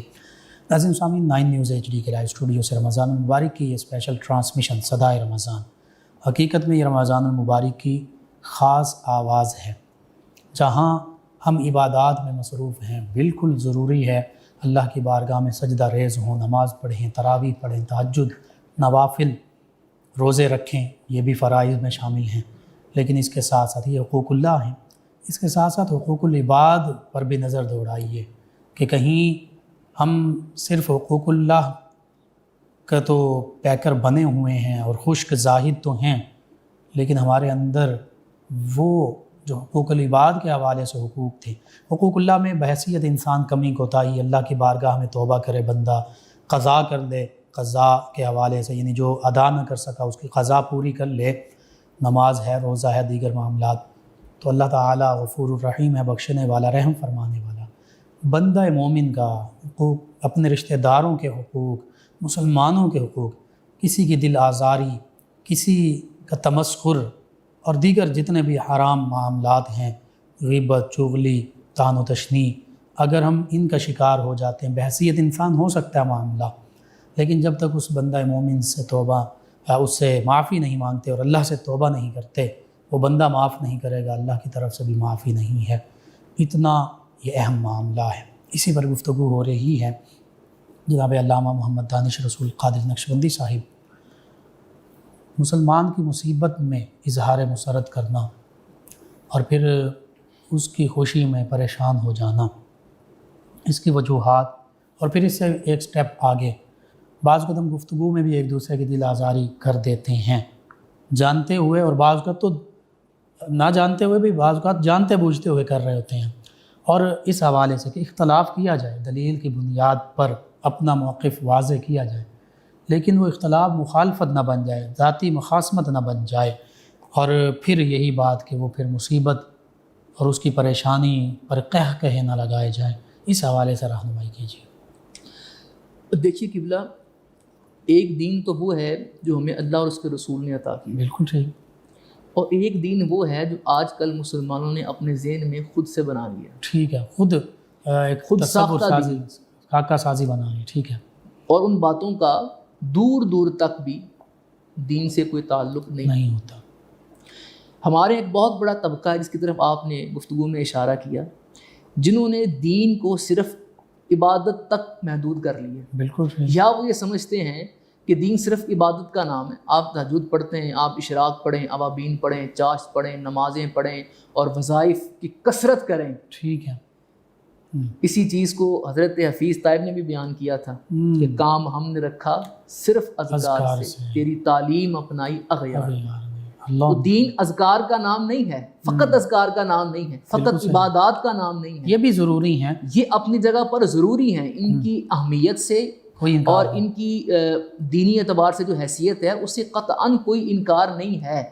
ناظرین سامعین، 9 نیوز HD کے لائیو اسٹوڈیو سے رمضان المبارک کی یہ اسپیشل ٹرانسمیشن صدائے رمضان، حقیقت میں یہ رمضان المبارک کی خاص آواز ہے جہاں ہم عبادات میں مصروف ہیں۔ بالکل ضروری ہے اللہ کی بارگاہ میں سجدہ ریز ہوں، نماز پڑھیں، تراویح پڑھیں، تہجد، نوافل، روزے رکھیں، یہ بھی فرائض میں شامل ہیں، لیکن اس کے ساتھ ساتھ یہ حقوق اللہ ہیں، اس کے ساتھ ساتھ حقوق العباد پر بھی نظر دوڑائیے کہ کہیں ہم صرف حقوق اللہ کا تو پیکر بنے ہوئے ہیں اور خشک زاہد تو ہیں، لیکن ہمارے اندر وہ جو حقوق العباد کے حوالے سے حقوق تھے، حقوق اللہ میں بحیثیت انسان کمی کوتاہی، اللہ کی بارگاہ میں توبہ کرے بندہ، قضا کر لے، قضا کے حوالے سے یعنی جو ادا نہ کر سکا اس کی قضا پوری کر لے، نماز ہے، روزہ ہے، دیگر معاملات، تو اللہ تعالیٰ غفور الرحیم ہے، بخشنے والا، رحم فرمانے والا۔ بندہ مومن کا حقوق، اپنے رشتہ داروں کے حقوق، مسلمانوں کے حقوق، کسی کی دل آزاری، کسی کا تمسخر اور دیگر جتنے بھی حرام معاملات ہیں، غیبت، چغلی، طعن و تشنیع، اگر ہم ان کا شکار ہو جاتے ہیں، بحیثیت انسان ہو سکتا ہے معاملہ، لیکن جب تک اس بندہ مومن سے توبہ، اس سے معافی نہیں مانگتے اور اللہ سے توبہ نہیں کرتے، وہ بندہ معاف نہیں کرے گا، اللہ کی طرف سے بھی معافی نہیں ہے۔ اتنا یہ اہم معاملہ ہے، اسی پر گفتگو ہو رہی ہے۔ جناب علامہ محمد دانش رسول قادر نقشبندی صاحب، مسلمان کی مصیبت میں اظہار مسرت کرنا اور پھر اس کی خوشی میں پریشان ہو جانا، اس کی وجوہات، اور پھر اس سے ایک سٹیپ آگے بعض قدم گفتگو میں بھی ایک دوسرے کی دل آزاری کر دیتے ہیں، جانتے ہوئے، اور بعض اوقات تو نہ جانتے ہوئے بھی، بعض اوقات جانتے بوجھتے ہوئے کر رہے ہوتے ہیں۔ اور اس حوالے سے کہ اختلاف کیا جائے، دلیل کی بنیاد پر اپنا موقف واضح کیا جائے، لیکن وہ اختلاف مخالفت نہ بن جائے، ذاتی مخاصمت نہ بن جائے، اور پھر یہی بات کہ وہ پھر مصیبت اور اس کی پریشانی پر کہے نہ لگائے جائیں۔ اس حوالے سے رہنمائی کیجیے۔ دیکھیے قبلہ، ایک دین تو وہ ہے جو ہمیں اللہ اور اس کے رسول نے عطا کی، بالکل صحیح، اور ایک دین وہ ہے جو آج کل مسلمانوں نے اپنے ذہن میں خود سے بنا لیا، ٹھیک ہے، خود ساختہ سازی، دین، خاکہ سازی بنا لی، ٹھیک ہے، اور ان باتوں کا دور دور تک بھی دین سے کوئی تعلق نہیں ہوتا۔ ہمارے ایک بہت بڑا طبقہ ہے جس کی طرف آپ نے گفتگو میں اشارہ کیا، جنہوں نے دین کو صرف عبادت تک محدود کر لیا، بالکل صحیح، یا وہ یہ سمجھتے ہیں کہ دین صرف عبادت کا نام ہے، آپ تہجد پڑھتے ہیں، آپ اشراق پڑھیں، اوابین پڑھیں، چاشت پڑھیں، نمازیں پڑھیں اور وظائف کی کثرت کریں، ٹھیک ہے۔ اسی چیز کو حضرت حفیظ طیب نے بھی بیان کیا تھا کہ کام ہم نے رکھا صرف اذکار سے، تیری تعلیم اپنائی اغیار۔ تو دین اذکار کا نام نہیں ہے، فقط اذکار کا نام نہیں ہے، فقط عبادات کا نام نہیں ہے، یہ بھی ضروری ہیں، یہ اپنی جگہ پر ضروری ہیں، ان کی اہمیت سے اور ان کی دینی اعتبار سے جو حیثیت ہے اس سے قطعاً کوئی انکار نہیں ہے،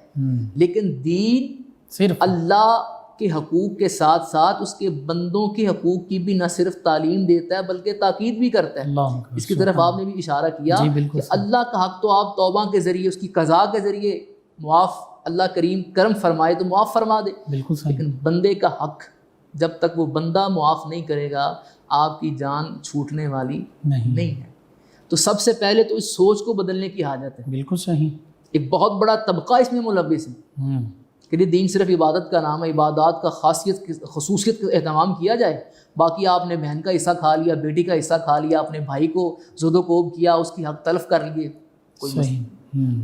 لیکن دین صرف اللہ کے حقوق کے ساتھ ساتھ اس کے بندوں کے حقوق کی بھی نہ صرف تعلیم دیتا ہے بلکہ تاکید بھی کرتا ہے. اللہ اکبر. اس کی طرف آپ نے بھی اشارہ کیا جی بالکل کہ اللہ کا حق تو آپ توبہ کے ذریعے اس کی قضا کے ذریعے معاف، اللہ کریم کرم فرمائے تو معاف فرما دے، بالکل صحیح. لیکن بندے کا حق جب تک وہ بندہ معاف نہیں کرے گا آپ کی جان چھوٹنے والی نہیں ہے. تو سب سے پہلے تو اس سوچ کو بدلنے کی حاجت ہے. بالکل صحیح. ایک بہت بڑا طبقہ اس میں ملوث ہے کہ یہ دین صرف عبادت کا نام ہے، عبادات کا خصوصیت کا اہتمام کیا جائے، باقی آپ نے بہن کا حصہ کھا لیا، بیٹی کا حصہ کھا لیا، اپنے بھائی کو زد و کوب کیا، اس کی حق تلف کر لیے، کوئی صحیح.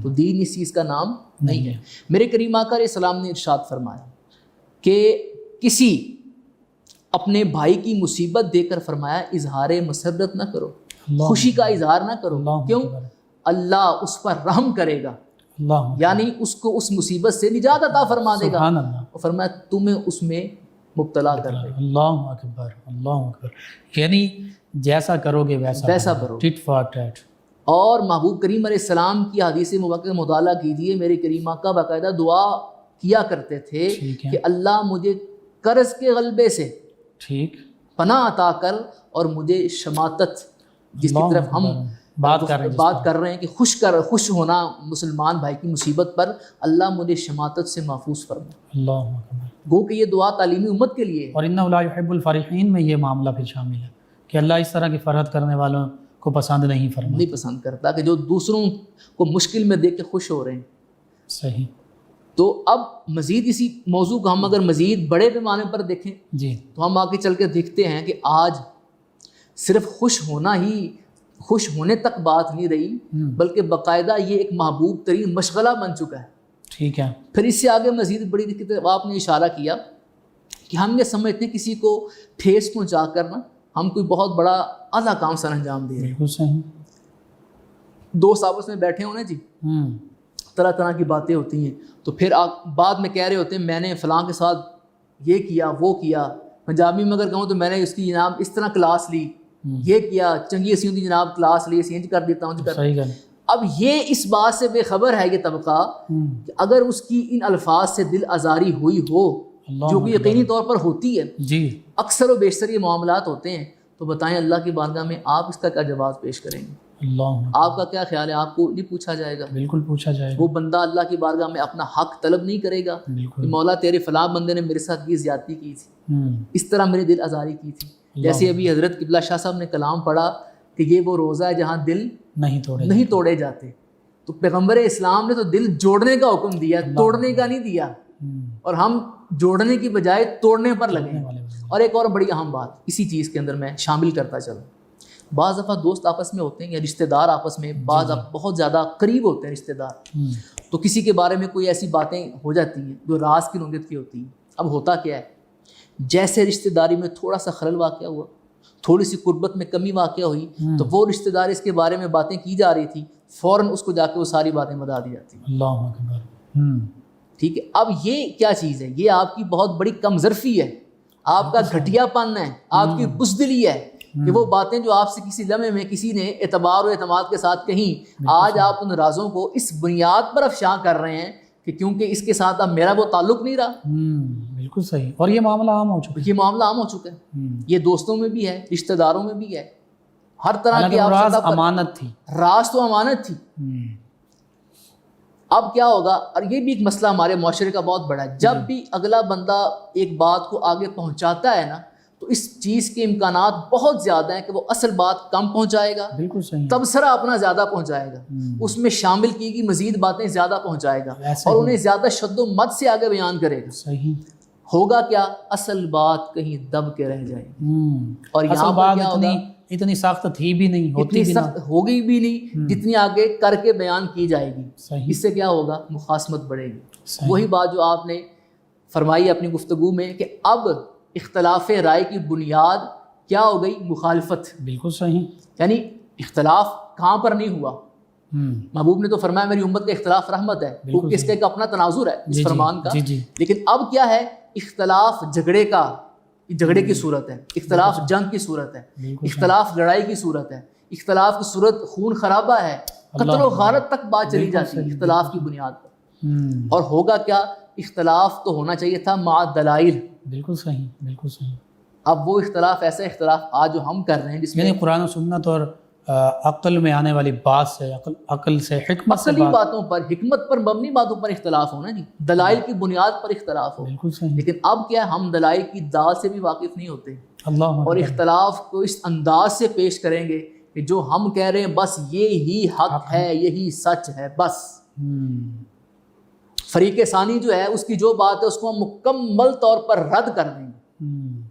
تو دین اس چیز کا نام نہیں ہے. میرے کریم آقا علیہ السلام نے ارشاد فرمایا کہ کسی اپنے بھائی کی مصیبت دے کر فرمایا اظہار مسرت نہ کرو، خوشی کا اظہار نہ کرو. کیوں؟ اللہ اس پر رحم کرے گا، یعنی اس کو اس مصیبت سے نجات عطا فرما دے گا، اور فرمایا تمہیں اس میں مبتلا کر دے گا. اللہ اکبر. اللہ اکبر. یعنی جیسا کرو گے ویسا کرو، ٹٹ فار ٹیٹ. اور محبوب کریم علیہ السلام کی حدیث مبارکہ کا مطالعہ کیجیے. میرے کریم آقا باقاعدہ دعا کیا کرتے تھے کہ اللہ مجھے قرض کے غلبے سے پناہ عطا کر اور مجھے شماتت، جس کی طرف ہم بات کر رہے ہیں کہ خوش ہونا مسلمان بھائی کی مصیبت پر، اللہ مجھے شماتت سے محفوظ فرما. اللہ اکبر. گو کہ یہ دعا تعلیمی امت کے لیے. اور انہ لا یحب الفرحین میں یہ معاملہ بھی شامل ہے کہ اللہ اس طرح کی فرحت کرنے والوں کو پسند نہیں فرماتا، نہیں پسند کرتا کہ جو دوسروں کو مشکل میں دیکھ کے خوش ہو رہے ہیں. صحیح. تو اب مزید اسی موضوع کو ہم اگر مزید بڑے پیمانے پر دیکھیں جی تو ہم آگے چل کے دیکھتے ہیں کہ آج صرف خوش ہونے تک بات نہیں رہی، بلکہ باقاعدہ یہ ایک محبوب ترین مشغلہ بن چکا ہے. ٹھیک ہے. پھر اس سے آگے مزید بڑی کی طرف آپ نے اشارہ کیا کہ ہم یہ سمجھتے ہیں کسی کو ٹھیس پہنچا کر نا ہم کوئی بہت بڑا اعلیٰ کام سر انجام دے رہے ہیں. بالکل صحیح. دوست آپس میں بیٹھے ہونے جی، طرح طرح کی باتیں ہوتی ہیں، تو پھر آپ بعد میں کہہ رہے ہوتے ہیں میں نے فلاں کے ساتھ یہ کیا وہ کیا. پنجابی میں اگر کہوں تو میں نے اس کی جناب اس طرح کلاس لی، یہ کیا، چنگی ایسی ہوتی جناب کلاس لی، چینج کر دیتا ہوں. اب یہ اس بات سے بے خبر ہے یہ طبقہ کہ اگر اس کی ان الفاظ سے دل آزاری ہوئی ہو، جو کہ یقینی طور پر ہوتی ہے، جی اکثر و بیشتر یہ معاملات ہوتے ہیں، تو بتائیں اللہ کی بارگاہ میں آپ اس کا کیا جواز پیش کریں گے؟ آپ کا کیا خیال ہے؟ آپ کو نہیں پوچھا جائے گا؟ بالکل پوچھا جائے گا. وہ بندہ اللہ کی بارگاہ میں اپنا حق طلب نہیں کرے گا کہ مولا تیرے فلاں بندے نے میرے ساتھ یہ زیادتی کی تھی، اس طرح میرے دل آزاری کی تھی. جیسے ابھی حضرت قبلہ شاہ صاحب نے کلام پڑھا کہ یہ وہ روزہ ہے جہاں دل نہیں توڑے جاتے. تو پیغمبر اسلام نے تو دل جوڑنے کا حکم دیا، توڑنے کا نہیں دیا، اور ہم جوڑنے کی بجائے توڑنے پر لگے. اور ایک اور بڑی اہم بات اسی چیز کے اندر میں شامل کرتا چلوں، بعض دفعہ دوست آپس میں ہوتے ہیں یا رشتہ دار آپس میں بعض بہت زیادہ قریب ہوتے ہیں رشتہ دار، تو کسی کے بارے میں کوئی ایسی باتیں ہو جاتی ہیں جو راز کی نوعیت کی ہوتی ہیں. اب ہوتا کیا ہے، جیسے رشتہ داری میں تھوڑا سا خلل واقع ہوا، تھوڑی سی قربت میں کمی واقع ہوئی، تو وہ رشتہ دار اس کے بارے میں باتیں کی جا رہی تھی، فوراً اس کو جا کے وہ ساری باتیں بتا دی جاتی ہیں. اللہ اکبر. ٹھیک ہے. اب یہ کیا چیز ہے؟ یہ آپ کی بہت بڑی کمظرفی ہے، آپ کا گھٹیا پن ہے، آپ کی بزدلی ہے کہ وہ باتیں جو آپ سے کسی لمحے میں کسی نے اعتبار و اعتماد کے ساتھ کہیں، آج آپ ان رازوں کو اس بنیاد پر افشاں کر رہے ہیں کہ کیونکہ اس کے ساتھ اب میرا وہ تعلق نہیں رہا. بالکل صحیح. اور یہ معاملہ عام ہو چکا ہے. یہ معاملہ عام ہو چکا ہے. یہ دوستوں میں بھی ہے، رشتہ داروں میں بھی ہے، ہر طرح کی. راز امانت تھی، راز تو امانت تھی. اب کیا ہوگا؟ اور یہ بھی ایک مسئلہ ہمارے معاشرے کا بہت بڑا ہے. جب بھی اگلا بندہ ایک بات کو آگے پہنچاتا ہے نا، تو اس چیز کے امکانات بہت زیادہ ہیں کہ وہ اصل بات کم پہنچائے گا، بالکل صحیح، تبصرہ اپنا زیادہ پہنچائے گا، اس میں شامل کی گئی مزید باتیں زیادہ پہنچائے گا، اور انہیں زیادہ شد و مد سے آگے بیان کرے گا. صحیح. ہوگا کیا؟ اصل بات کہیں دب کے رہ جائے گی. اور یہاں بات اتنی سخت تھی بھی نہیں، ہوتی بھی سخت ہوگی بھی نہیں جتنی آگے کر کے بیان کی جائے گی. اس سے کیا ہوگا؟ مخاصمت بڑھے گی. وہی بات جو آپ نے فرمائی اپنی گفتگو میں کہ اب اختلاف رائے کی بنیاد کیا ہو گئی؟ مخالفت. بالکل صحیح. یعنی اختلاف کہاں پر نہیں ہوا؟ محبوب نے تو فرمایا میری امت کا اختلاف رحمت ہے، کیونکہ اس کا ایک اپنا تناظر ہے اس فرمان کا. لیکن اب کیا ہے؟ اختلاف جھگڑے کی صورت ہے، اختلاف جنگ کی صورت ہے، اختلاف لڑائی کی صورت ہے، اختلاف کی صورت خون خرابہ ہے، قتل و غارت تک بات چلی جاتی ہے اختلاف کی بنیاد پر. اور ہوگا کیا اختلاف تو ہونا چاہیے تھا مع دلائل. بالکل صحیح، بالکل صحیح. اب وہ اختلاف ایسا اختلاف آج جو ہم کر رہے ہیں جس میں یعنی قرآن و سنت اور عقل میں آنے والی بات سے، عقل سے، حکمت سے عقلی باتوں پر، حکمت پر مبنی باتوں پر اختلاف ہونا جی، دلائل کی بنیاد پر اختلاف ہو. بالکل صحیح. لیکن اب کیا ہے، ہم دلائل کی دال سے بھی واقف نہیں ہوتے اللہ اور اختلاف کو اس انداز سے پیش کریں گے کہ جو ہم کہہ رہے ہیں بس یہی حق ہے، یہی سچ ہے بس. فریق ثانی جو ہے اس کی جو بات ہے اس کو ہم مکمل طور پر رد کر دیں گے.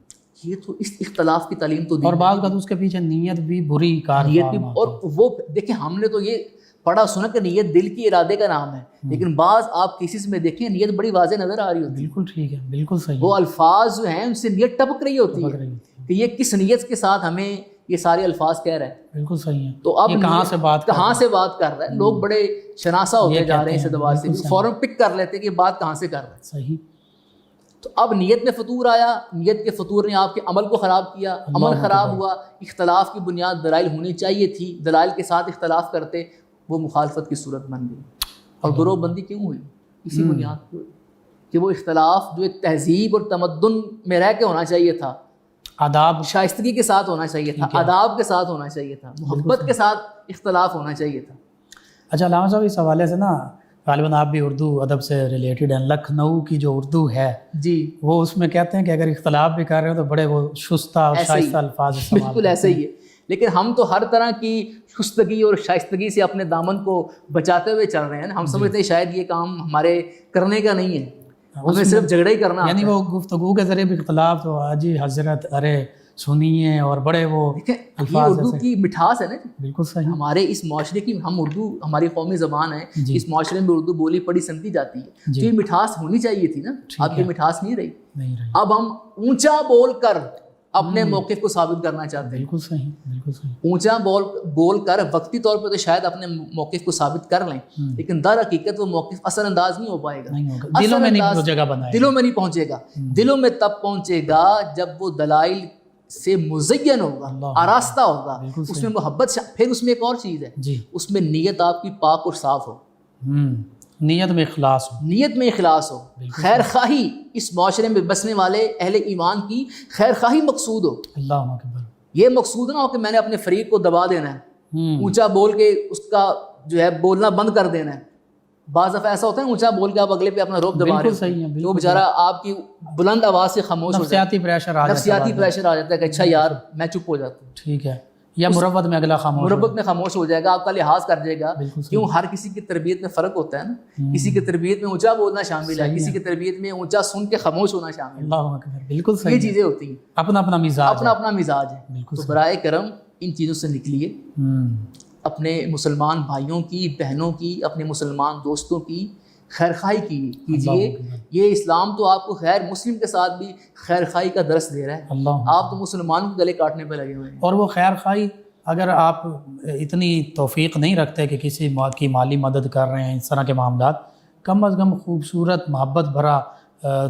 یہ تو اس اختلاف کی تعلیم تو دی. اور بعض کا تو اس کے پیچھے نیت بھی بری کار، نیت بھی. اور وہ دیکھیں ہم نے تو یہ پڑھا سنا کہ نیت دل کی ارادے کا نام ہے، لیکن بعض آپ کیسز میں دیکھیں نیت بڑی واضح نظر آ رہی ہوتی ہے. بالکل ٹھیک ہے، بالکل صحیح. وہ الفاظ جو ہیں ان سے نیت ٹپک رہی ہوتی ہے کہ یہ کس نیت کے ساتھ ہمیں یہ سارے الفاظ کہہ رہا ہے. بالکل صحیح ہے. تو اب کہاں سے بات کر رہا ہے. لوگ بڑے شناسا ہوتے جا رہے ہیں اس اعتبار سے، فوراً پک کر لیتے کہ یہ بات کہاں سے کر رہا ہے. صحیح. تو اب نیت میں فطور آیا، نیت کے فطور نے آپ کے عمل کو خراب کیا، عمل خراب ہوا. اختلاف کی بنیاد دلائل ہونی چاہیے تھی، دلائل کے ساتھ اختلاف کرتے، وہ مخالفت کی صورت بن گئی. اور گروہ بندی کیوں ہوئی؟ اسی بنیاد پہ کہ وہ اختلاف جو ایک تہذیب اور تمدن میں رہ کے ہونا چاہیے تھا، آداب شائستگی کے ساتھ ہونا چاہیے تھا، آداب کے ساتھ ہونا چاہیے تھا، محبت کے ساتھ اختلاف ہونا چاہیے تھا. اچھا علامہ صاحب، اس حوالے سے نا غالباً آپ بھی اردو ادب سے ریلیٹڈ ہیں. لکھنؤ کی جو اردو ہے جی، وہ اس میں کہتے ہیں کہ اگر اختلاف بھی کر رہے ہو تو بڑے وہ شستہ اور شائستہ الفاظ استعمال. بالکل ایسا ہی ہے. لیکن ہم تو ہر طرح کی شستگی اور شائستگی سے اپنے دامن کو بچاتے ہوئے چل رہے ہیں. ہم سمجھتے ہیں شاید یہ کام ہمارے کرنے کا نہیں ہے، ہمیں صرف جھگڑا ہی کرنا. یعنی وہ گفتگو کے ذریعے بھی اختلاف تو حاجی حضرت ارے سنیے اور بڑے وہ الفاظ. اردو کی مٹھاس ہے نا. بالکل صحیح. ہمارے اس معاشرے کی، ہم اردو ہماری قومی زبان ہے، اس معاشرے میں اردو بولی پڑھی سمجھی جاتی ہے. تو یہ مٹھاس ہونی چاہیے تھی نا. اب یہ مٹھاس نہیں رہی. اب ہم اونچا بول کر اپنے موقف کو ثابت کرنا چاہتے ہیں. بالکل صحیح، بالکل صحیح. اونچا بول کر وقتی طور پہ تو شاید اپنے موقف کو ثابت کر لیں، لیکن در حقیقت وہ موقف اثر انداز نہیں ہو پائے گا. دلوں میں نہیں جگہ بنائے، دلوں میں نہیں پہنچے گا. دلوں میں تب پہنچے گا جب وہ دلائل سے مزین ہوگا، آراستہ ہوگا، اس میں محبت. پھر اس میں ایک اور چیز ہے، اس میں نیت آپ کی پاک اور صاف ہو. نیت میں اخلاص ہو، نیت میں اخلاص ہو. خیر خواہی، اس معاشرے میں بسنے والے اہل ایمان کی خیر خواہی مقصود ہو. اللہ اکبر. یہ مقصود نہ ہو کہ میں نے اپنے فریق کو دبا دینا ہے، اونچا بول کے اس کا جو ہے بولنا بند کر دینا ہے. بعض دفعہ ایسا ہوتا ہے اونچا بول کے آپ اگلے پہ اپنا روب دبا رہے ہیں، وہ بیچارہ آپ کی بلند آواز سے خاموش ہو جاتا ہے. نفسیاتی پریشر آ جاتا ہے کہ اچھا یار میں چپ ہو جاتا ہوں. ٹھیک ہے. یا مربت میں اگلا خاموش، مربت میں خاموش ہو جائے گا، آپ کا لحاظ کر جائے گا. کیوں؟ ہر کسی کی تربیت میں فرق ہوتا ہے نا. کسی کی تربیت میں اونچا بولنا شامل ہے، کسی کی تربیت میں اونچا سن کے خاموش ہونا شامل ہے. اللہ اکبر. بالکل صحیح. یہ چیزیں ہوتی ہیں. اپنا اپنا مزاج، اپنا اپنا مزاج ہے. تو برائے کرم ان چیزوں سے نکلیے. اپنے مسلمان بھائیوں کی، بہنوں کی، اپنے مسلمان دوستوں کی خیر خواہی کیجیے. یہ اسلام تو آپ کو غیر مسلم کے ساتھ بھی خیر خواہی کا درس دے رہا ہے. آپ تو مسلمان کو گلے کاٹنے پہ لگے ہوئے ہیں. اور وہ خیر خواہی اگر آپ اتنی توفیق نہیں رکھتے کہ کسی کی مالی مدد کر رہے ہیں، اس طرح کے معاملات، کم از کم خوبصورت محبت بھرا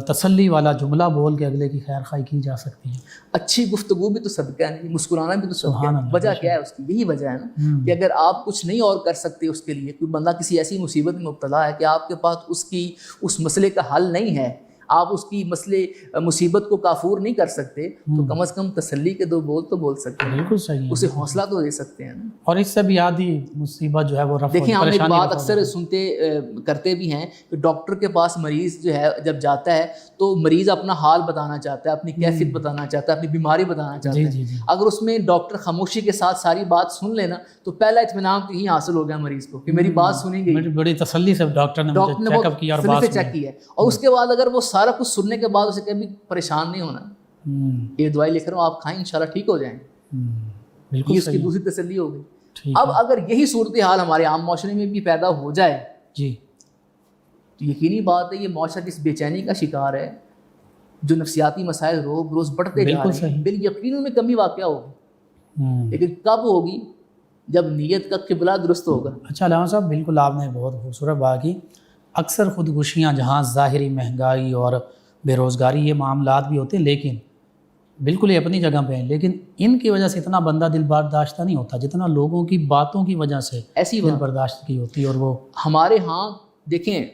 تسلی والا جملہ بول کے اگلے کی خیر خواہی کی جا سکتی ہے. اچھی گفتگو بھی تو صدقہ ہے، مسکرانا بھی تو صدقہ ہے. وجہ کیا ہے اس کی؟ یہی وجہ ہے نا کہ اگر آپ کچھ نہیں اور کر سکتے اس کے لیے، کوئی بندہ کسی ایسی مصیبت میں مبتلا ہے کہ آپ کے پاس اس مسئلے کا حل نہیں ہے، آپ اس کی مصیبت کو کافور نہیں کر سکتے، تو کم از کم تسلی کے دو بول تو بول سکتے ہیں. بالکل صحیح. اسے حوصلہ تو دے سکتے ہیں نا. اور اس سے بھی آدھی مصیبت جو ہے وہ رفع. دیکھیں ہم ایک بات اکثر کرتے بھی ہیں کہ ڈاکٹر کے پاس مریض جو ہے جب جاتا ہے تو مریض اپنا حال بتانا چاہتا ہے، اپنی کیفیت بتانا چاہتا ہے، اپنی بیماری بتانا چاہتا ہے. اگر اس میں ڈاکٹر خاموشی کے ساتھ ساری بات سن لینا تو پہلا اطمینان تو یہی حاصل ہو گیا مریض کو کہ میری بات سنی گئی. بڑی تسلی سے ڈاکٹر نے چیک اپ کیا اور بات چیک کی ہے. اور اس کے بعد اگر وہ سارا کچھ سننے کے بعد اسے کبھی پریشان نہیں ہونا، یہ دوائی لکھ رہا ہوں آپ کھائیں انشاءاللہ ٹھیک ہو جائیں. یہ اس کی دوسری تسلی ہوگی. اب اگر یہی صورتحال ہمارے عام معاشرے میں بھی پیدا ہو جائے تو یقینی بات ہے یہ معاشرہ جس بے چینی کا شکار ہے، جو نفسیاتی مسائل روز بڑھتے جا رہے ہیں، بالیقین میں کمی واقع ہوگی. لیکن کب ہوگی؟ جب نیت کا قبلہ درست ہوگا. اچھا علامہ صاحب، بالکل آپ نے بہت خوبصورت بات کی. اکثر خودکشیاں جہاں ظاہری مہنگائی اور بے روزگاری یہ معاملات بھی ہوتے ہیں، لیکن بالکل یہ اپنی جگہ پہ ہیں، لیکن ان کی وجہ سے اتنا بندہ دل برداشتہ نہیں ہوتا جتنا لوگوں کی باتوں کی وجہ سے ایسی دل برداشت کی ہوتی ہے. اور وہ ہمارے ہاں دیکھیں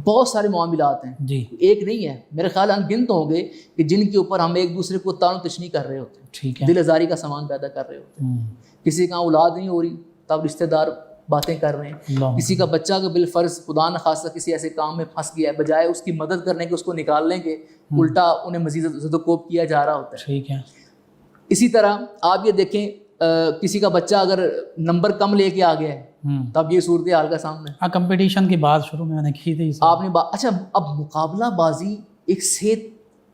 بہت سارے معاملات ہیں جی ایک نہیں ہے، میرے خیال ان گنت ہوں گے کہ جن کے اوپر ہم ایک دوسرے کو طعن و تشنیع کر رہے ہوتے ہیں، ٹھیک ہے دل آزاری کا سامان پیدا کر رہے ہوتے ہیں، کسی کا اولاد نہیں ہو رہی تب رشتہ دار باتیں کر رہے ہیں، اللہ کسی کا بچہ کا بالفرض خدا نخواستہ کسی ایسے کام میں پھنس گیا ہے، بجائے اس کی مدد کرنے کے اس کو نکالنے کے الٹا انہیں مزید زد و کوب کیا جا رہا ہوتا ہے۔ ٹھیک ہے اسی طرح آپ یہ دیکھیں کسی کا بچہ اگر نمبر کم لے کے آ گیا ہے تب یہ صورتحال کا سامنا ہے۔ ہاں کمپٹیشن کی بات شروع میں نے کی تھی آپ نے اچھا اب مقابلہ بازی ایک صحت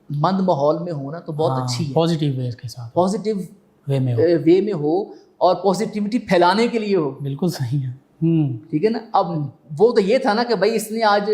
مند ماحول میں ہونا تو بہت اچھی ہے، پازیٹیو وے کے ساتھ پازیٹیو وے میں ہو اور پازیٹیوٹی پھیلانے کے لیے ہو، بالکل صحیح ہے ٹھیک ہے نا۔ اب وہ تو یہ تھا نا کہ بھائی اس نے آج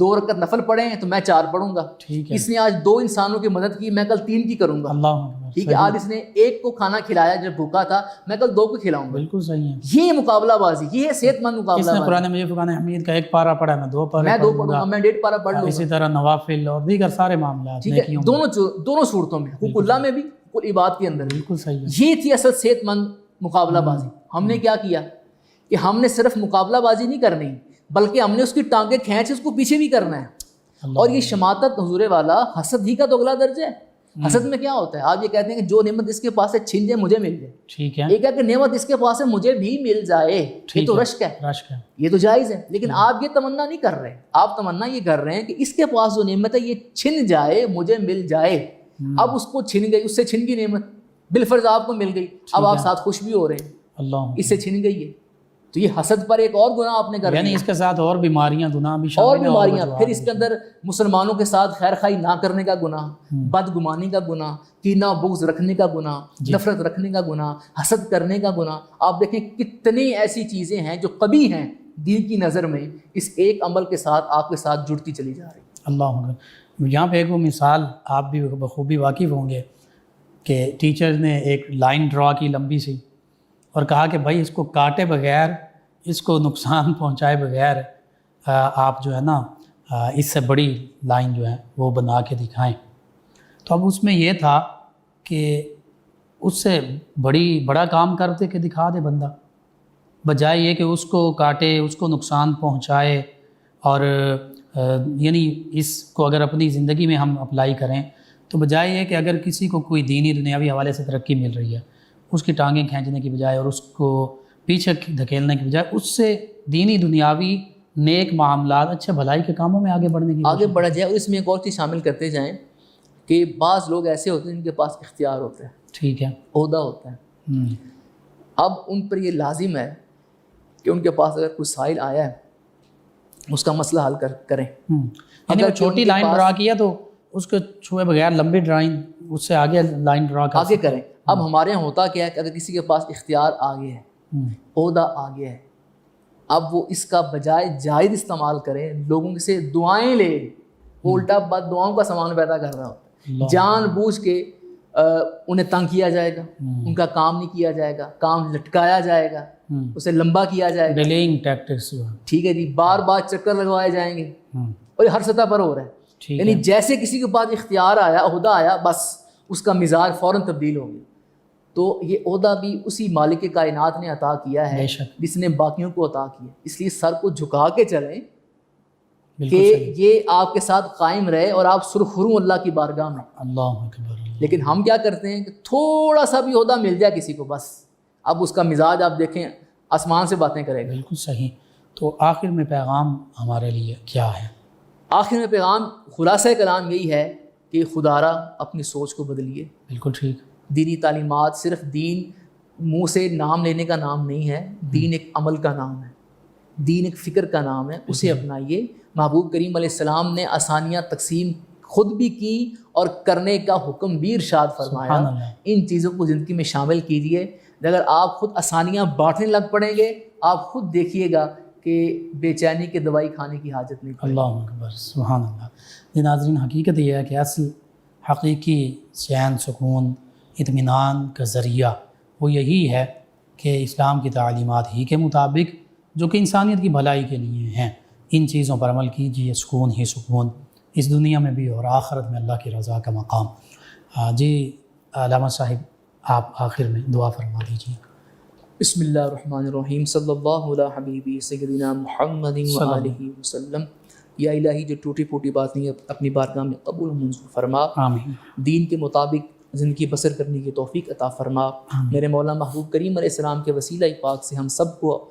2 رکعت نفل پڑھے ہیں تو میں 4 پڑھوں گا، ٹھیک ہے اس نے آج 2 انسانوں کی مدد کی میں کل 3 کی کروں گا، اللہ ٹھیک ہے، آج اس نے 1 کو کھانا کھلایا جب بھوکا تھا میں کل 2 کو کھلاؤں گا، بالکل صحیح ہے۔ یہ مقابلہ بازی، یہ ہے صحت مند اس مقابلہ نے بازی۔ قرآن مجید فرقان حمید کا 1 پارہ پڑھا میں 2 پارے میں 2 پڑھوں گا، میں 1.5 پارہ پڑھ لوں اسی گا، طرح نوافل اور دیگر سارے معاملات ٹھیک ہے، دونوں صورتوں میں، حقوق اللہ میں بھی حقوق العباد کے اندر بھی۔ بالکل صحیح ہے۔ یہ تھی اصل صحت مند مقابلہ بازی۔ ہم نے کیا کیا کہ ہم نے صرف مقابلہ بازی نہیں کرنی بلکہ ہم نے اس کی ٹانگیں کھینچ اس کو پیچھے بھی کرنا ہے، اور یہ شماتت حضور والا حسد ہی کا تو اگلا درجہ ہے۔ حسد میں کیا ہوتا ہے، آپ یہ کہتے ہیں کہ جو نعمت اس کے پاس ہے چھن جائے مجھے مل جائے، ٹھیک ہے ایک ہے کہ نعمت اس کے پاس ہے مجھے بھی مل جائے، یہ تو رشک ہے، رشک ہے یہ تو جائز ہے، لیکن آپ یہ تمنا نہیں کر رہے، آپ تمنا یہ کر رہے ہیں کہ اس کے پاس جو نعمت ہے یہ چھن جائے مجھے مل جائے۔ اب اس کو چھن گئی، اس سے چھن گئی نعمت، بالفرض آپ کو مل گئی، اب آپ ساتھ خوش بھی ہو رہے ہیں، اللہ، اس سے چھن گئی ہے، تو یہ حسد پر ایک اور گناہ آپ نے کر یعنی دیا، اس کے ساتھ اور بیماریاں گناہ بھی شامل اور ہیں، بیماریاں، پھر اس کے اندر مسلمانوں کے ساتھ خیر خواہی نہ کرنے کا گناہ، بدگمانی کا گناہ، کینہ بغض رکھنے کا گناہ، نفرت رکھنے کا گناہ، حسد کرنے کا گناہ۔ آپ دیکھیں کتنی ایسی چیزیں ہیں جو قبیح ہیں دین کی نظر میں، اس ایک عمل کے ساتھ آپ کے ساتھ جڑتی چلی جا رہی۔ اللہ اکبر۔ یہاں پہ ایک وہ مثال آپ بھی بخوبی واقف ہوں گے کہ ٹیچر نے ایک لائن ڈرا کی لمبی سی اور کہا کہ بھائی اس کو کاٹے بغیر، اس کو نقصان پہنچائے بغیر آپ جو ہے نا اس سے بڑی لائن جو ہے وہ بنا کے دکھائیں۔ تو اب اس میں یہ تھا کہ اس سے بڑا کام کرتے کہ دکھا دے بندہ، بجائے یہ کہ اس کو کاٹے، اس کو نقصان پہنچائے، اور یعنی اس کو اگر اپنی زندگی میں ہم اپلائی کریں تو بجائے یہ کہ اگر کسی کو کوئی دینی دنیاوی حوالے سے ترقی مل رہی ہے، اس کی ٹانگیں کھینچنے کی بجائے اور اس کو پیچھے دھکیلنے کی بجائے اس سے دینی دنیاوی نیک معاملات، اچھے بھلائی کے کاموں میں آگے بڑھنے کی آگے بڑھا جائے۔ اور اس میں ایک اور چیز شامل کرتے جائیں کہ بعض لوگ ایسے ہوتے ہیں جن کے پاس اختیار ہوتا ہے، ٹھیک ہے، عہدہ ہوتا ہے، اب ان پر یہ لازم ہے کہ ان کے پاس اگر کوئی سائل آیا ہے اس کا مسئلہ حل کریں۔ یعنی وہ چھوٹی لائن ڈرا کیا تو اس کو چھوئے بغیر لمبی ڈرائنگ اس سے آگے لائن ڈرا کر آگے کریں۔ اب ہمارے یہاں ہوتا کیا ہے کہ اگر کسی کے پاس اختیار آ گیا ہے، عہدہ آ گیا ہے، اب وہ اس کا بجائے جائز استعمال کرے، لوگوں سے دعائیں لے، وہ الٹا بد دعاؤں کا سامان پیدا کر رہا ہوتا ہے، جان بوجھ کے انہیں تنگ کیا جائے گا، ان کا کام نہیں کیا جائے گا، کام لٹکایا جائے گا، اسے لمبا کیا جائے گا، ڈیلیئنگ ٹیکٹکس، ٹھیک ہے جی، بار بار چکر لگوائے جائیں گے، اور یہ ہر سطح پر ہو رہا ہے۔ یعنی جیسے کسی کے پاس اختیار آیا، عہدہ آیا، بس اس کا مزاج فوراً تبدیل ہو گیا۔ تو یہ عہدہ بھی اسی مالک کائنات نے عطا کیا ہے جس نے باقیوں کو عطا کیا، اس لیے سر کو جھکا کے چلیں کہ یہ آپ کے ساتھ قائم رہے اور آپ سرخرو اللہ کی بارگاہ میں۔ اللہ اکبر۔ لیکن ہم کیا کرتے ہیں کہ تھوڑا سا بھی عہدہ مل جائے کسی کو، بس اب اس کا مزاج آپ دیکھیں آسمان سے باتیں کرے گا۔ بالکل صحیح۔ تو آخر میں پیغام ہمارے لیے کیا ہے؟ آخر میں پیغام، خلاصہ کلام یہی ہے کہ خدا را اپنی سوچ کو بدلیے۔ بالکل ٹھیک۔ دینی تعلیمات صرف دین منہ سے نام لینے کا نام نہیں ہے، دین ایک عمل کا نام ہے، دین ایک فکر کا نام ہے، اسے اپنائیے۔ محبوب کریم علیہ السلام نے آسانیاں تقسیم خود بھی کی اور کرنے کا حکم بھی ارشاد فرمایا۔ ان چیزوں کو زندگی میں شامل کیجیے۔ اگر آپ خود آسانیاں بانٹنے لگ پڑیں گے، آپ خود دیکھیے گا کہ بے چینی کی دوائی کھانے کی حاجت نہیں پڑے۔ اللہ اکبر، سبحان اللہ۔ یہ ناظرین، حقیقت یہ ہے کہ اصل حقیقی چین، سکون، اطمینان کا ذریعہ وہ یہی ہے کہ اسلام کی تعلیمات ہی کے مطابق، جو کہ انسانیت کی بھلائی کے لیے ہیں، ان چیزوں پر عمل کیجیے، سکون ہی سکون اس دنیا میں بھی اور آخرت میں اللہ کی رضا کا مقام۔ جی علامہ صاحب، آپ آخر میں دعا فرما دیجیے۔ بسم اللہ الرحمن الرحیم، صلی اللہ علیہ حبیبی سیدنا محمد وآلہ وسلم۔ یا الہی جو ٹوٹی پھوٹی بات نہیں ہے اپنی بارگاہ میں قبول و منظور فرما، آمین دین کے مطابق زندگی بسر کرنے کی توفیق عطا فرما۔ میرے مولا محبوب کریم علیہ السلام کے وسیلہ پاک سے ہم سب کو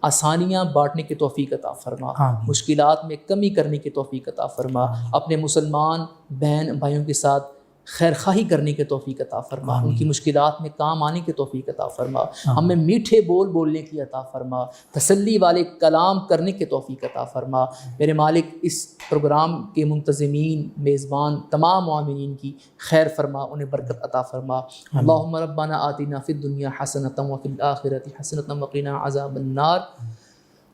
آسانیاں بانٹنے کی توفیق عطا فرما، آمین۔ مشکلات میں کمی کرنے کی توفیق عطا فرما، اپنے مسلمان بہن بھائیوں کے ساتھ خیر خواہی کرنے کی توفیق عطا فرما، ان کی مشکلات میں کام آنے کی توفیق عطا فرما، ہمیں میٹھے بول بولنے کی عطا فرما، تسلی والے کلام کرنے کی توفیق عطا فرما۔ میرے مالک اس پروگرام کے منتظمین، میزبان، تمام معاونین کی خیر فرما، انہیں برکت عطا فرما۔ اللہم ربنا آتنا فی الدنیا حسنۃ وفی الآخرۃ حسنۃ وقنا عذاب النار۔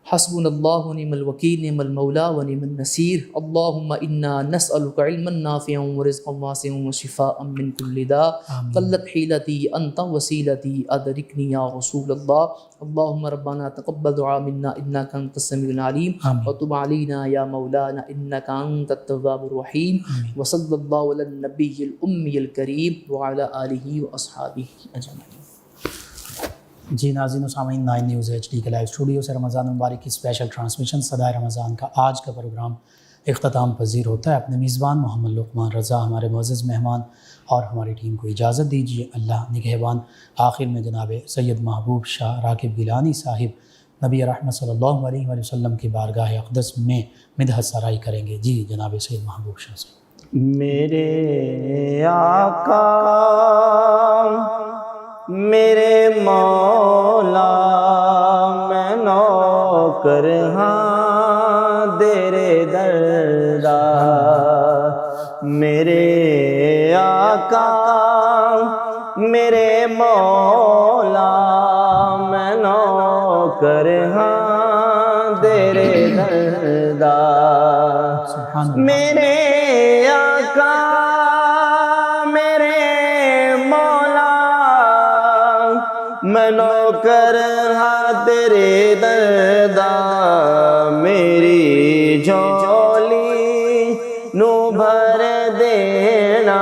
حسبنا اللہ ونعم الوکیل، نعم المولا ونعم النصیر۔ اللہم انا نسألک علما نافعا ورزقا واسعا وشفاء من کل داء، قلت حیلتی انت وسیلتی ادرکنی یا رسول اللہ۔ اللہم ربنا تقبل دعاء منا انک انت السمیع العلیم وتب علینا یا مولانا انک انت التواب الرحیم، وصلی اللہ علی النبی الامی الکریم وعلی آلہ واصحابہ اجمعین۔ جی ناظرین و سامعین، 9 نیوز ایچ ڈی کے لائیو اسٹوڈیو سے رمضان مبارک کی اسپیشل ٹرانسمیشن صدائے رمضان کا آج کا پروگرام اختتام پذیر ہوتا ہے۔ اپنے میزبان محمد لقمان رضا، ہمارے معزز مہمان اور ہماری ٹیم کو اجازت دیجیے، اللہ نگہبان۔ آخر میں جناب سید محبوب شاہ راغب گیلانی صاحب نبی رحمت صلی اللہ علیہ وآلہ وسلم کی بارگاہ اقدس میں مدحت سرائی کریں گے۔ جی جناب سید محبوب شاہ صاحب۔ میرے آقا میرے مولا میں نوکر ہاں تیرے دردا، میرے آقا میرے مولا میں نوکر ہاں تیرے دردا، میرے آقا میں نوکر ہاں تیرے دردا، میری جھولی نو بھر دینا،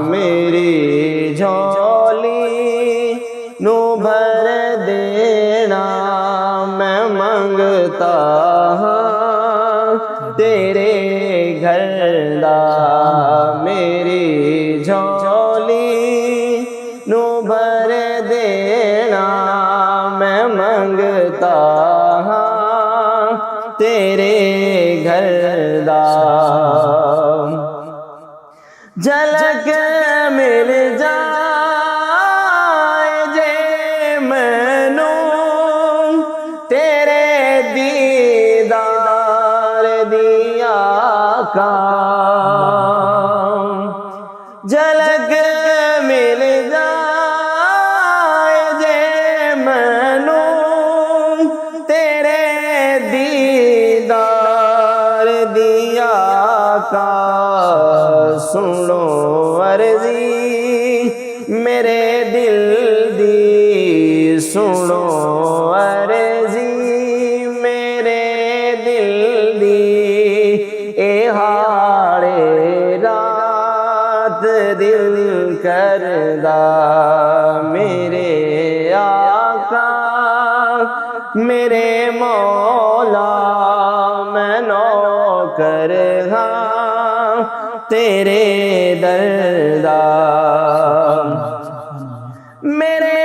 میری جھولی نو بھر دینا، میں منگتا ہاں تیرے گھر دا، میری جھولی نو بھر دینا، میں منگتا ہاں تیرے گھر دا، جھلک مل جائے جے مینوں تیرے دیدار دی آقا، جھلک مل جائے جے مینوں تیرے دیدار دی آقا، سنو عرضی میرے دل دی، سنو عرضی میرے دل دی، اے ہاڑے رات دل کردا، میرے آقا میرے مولا میں نوکر ہاں تیرے دردا، میرے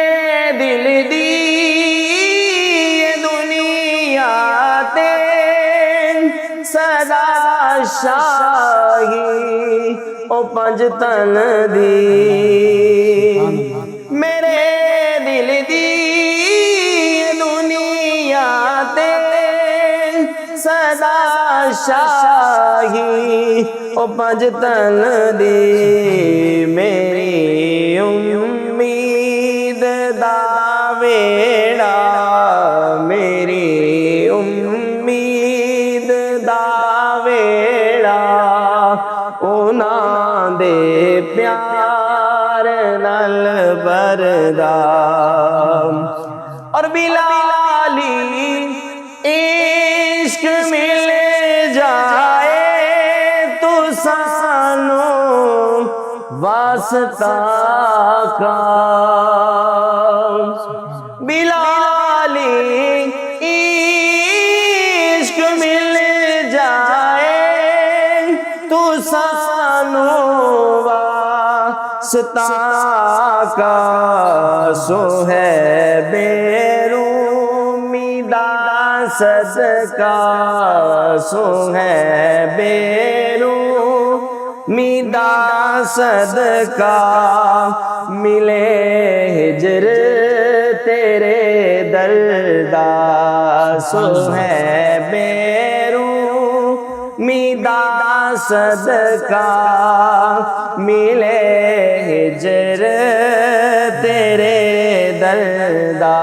دل دی یہ دنیا تے سدا شاہی او پنج تن دی، میرے دل دی یہ دنیا تے سدا شاہی او پنج تن دی، میری امید دا ویڑا، میری امید دا ویڑا، اونا دے پیار نال بردا، اور بلالی عشق مل جائے تو سانو واسطہ کا، بلالی عشق مل جائے ستا کا سو ہے بیرومیدہ صدقہ سو ہے بیرومیدہ صدقہ ملے ہجر تیرے دردہ سو ہے بیرومیدہ صدقہ ملے ہجر تیرے دردہ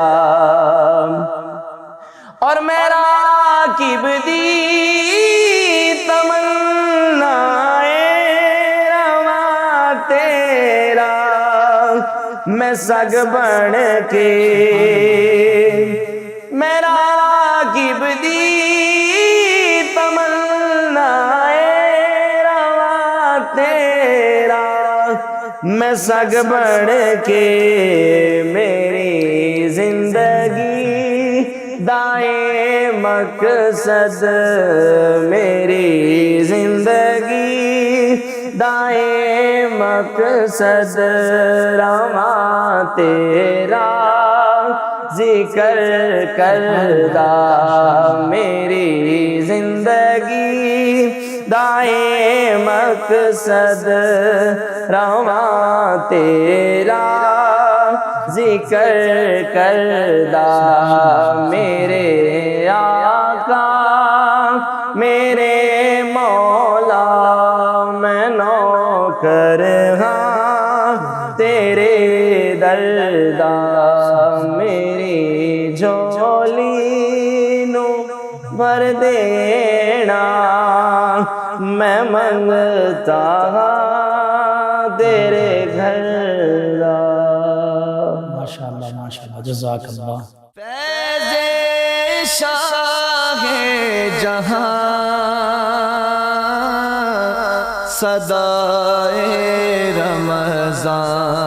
اور میرا راکب دی تمنا رواں تیرا میں سگ بن کے میرا راکب دی تمنا رواں تیرا میں سگ بن کے میری زندگی دائیں مقصد میری زندگی دائیں مقصد رواں تیرا ذکر کردہ میری زندگی دائیں مقصد رواں تیرا ذکر کردہ میرے آقا میرے مولا میں نوکر ہاں تیرے دردہ میری جھولی نو بھر دینا میں منگتا ہاں تیرے گھر دا ماشاءاللہ ماشاءاللہ جزاک اللہ فیض شاہ جہاں صدائے رمضان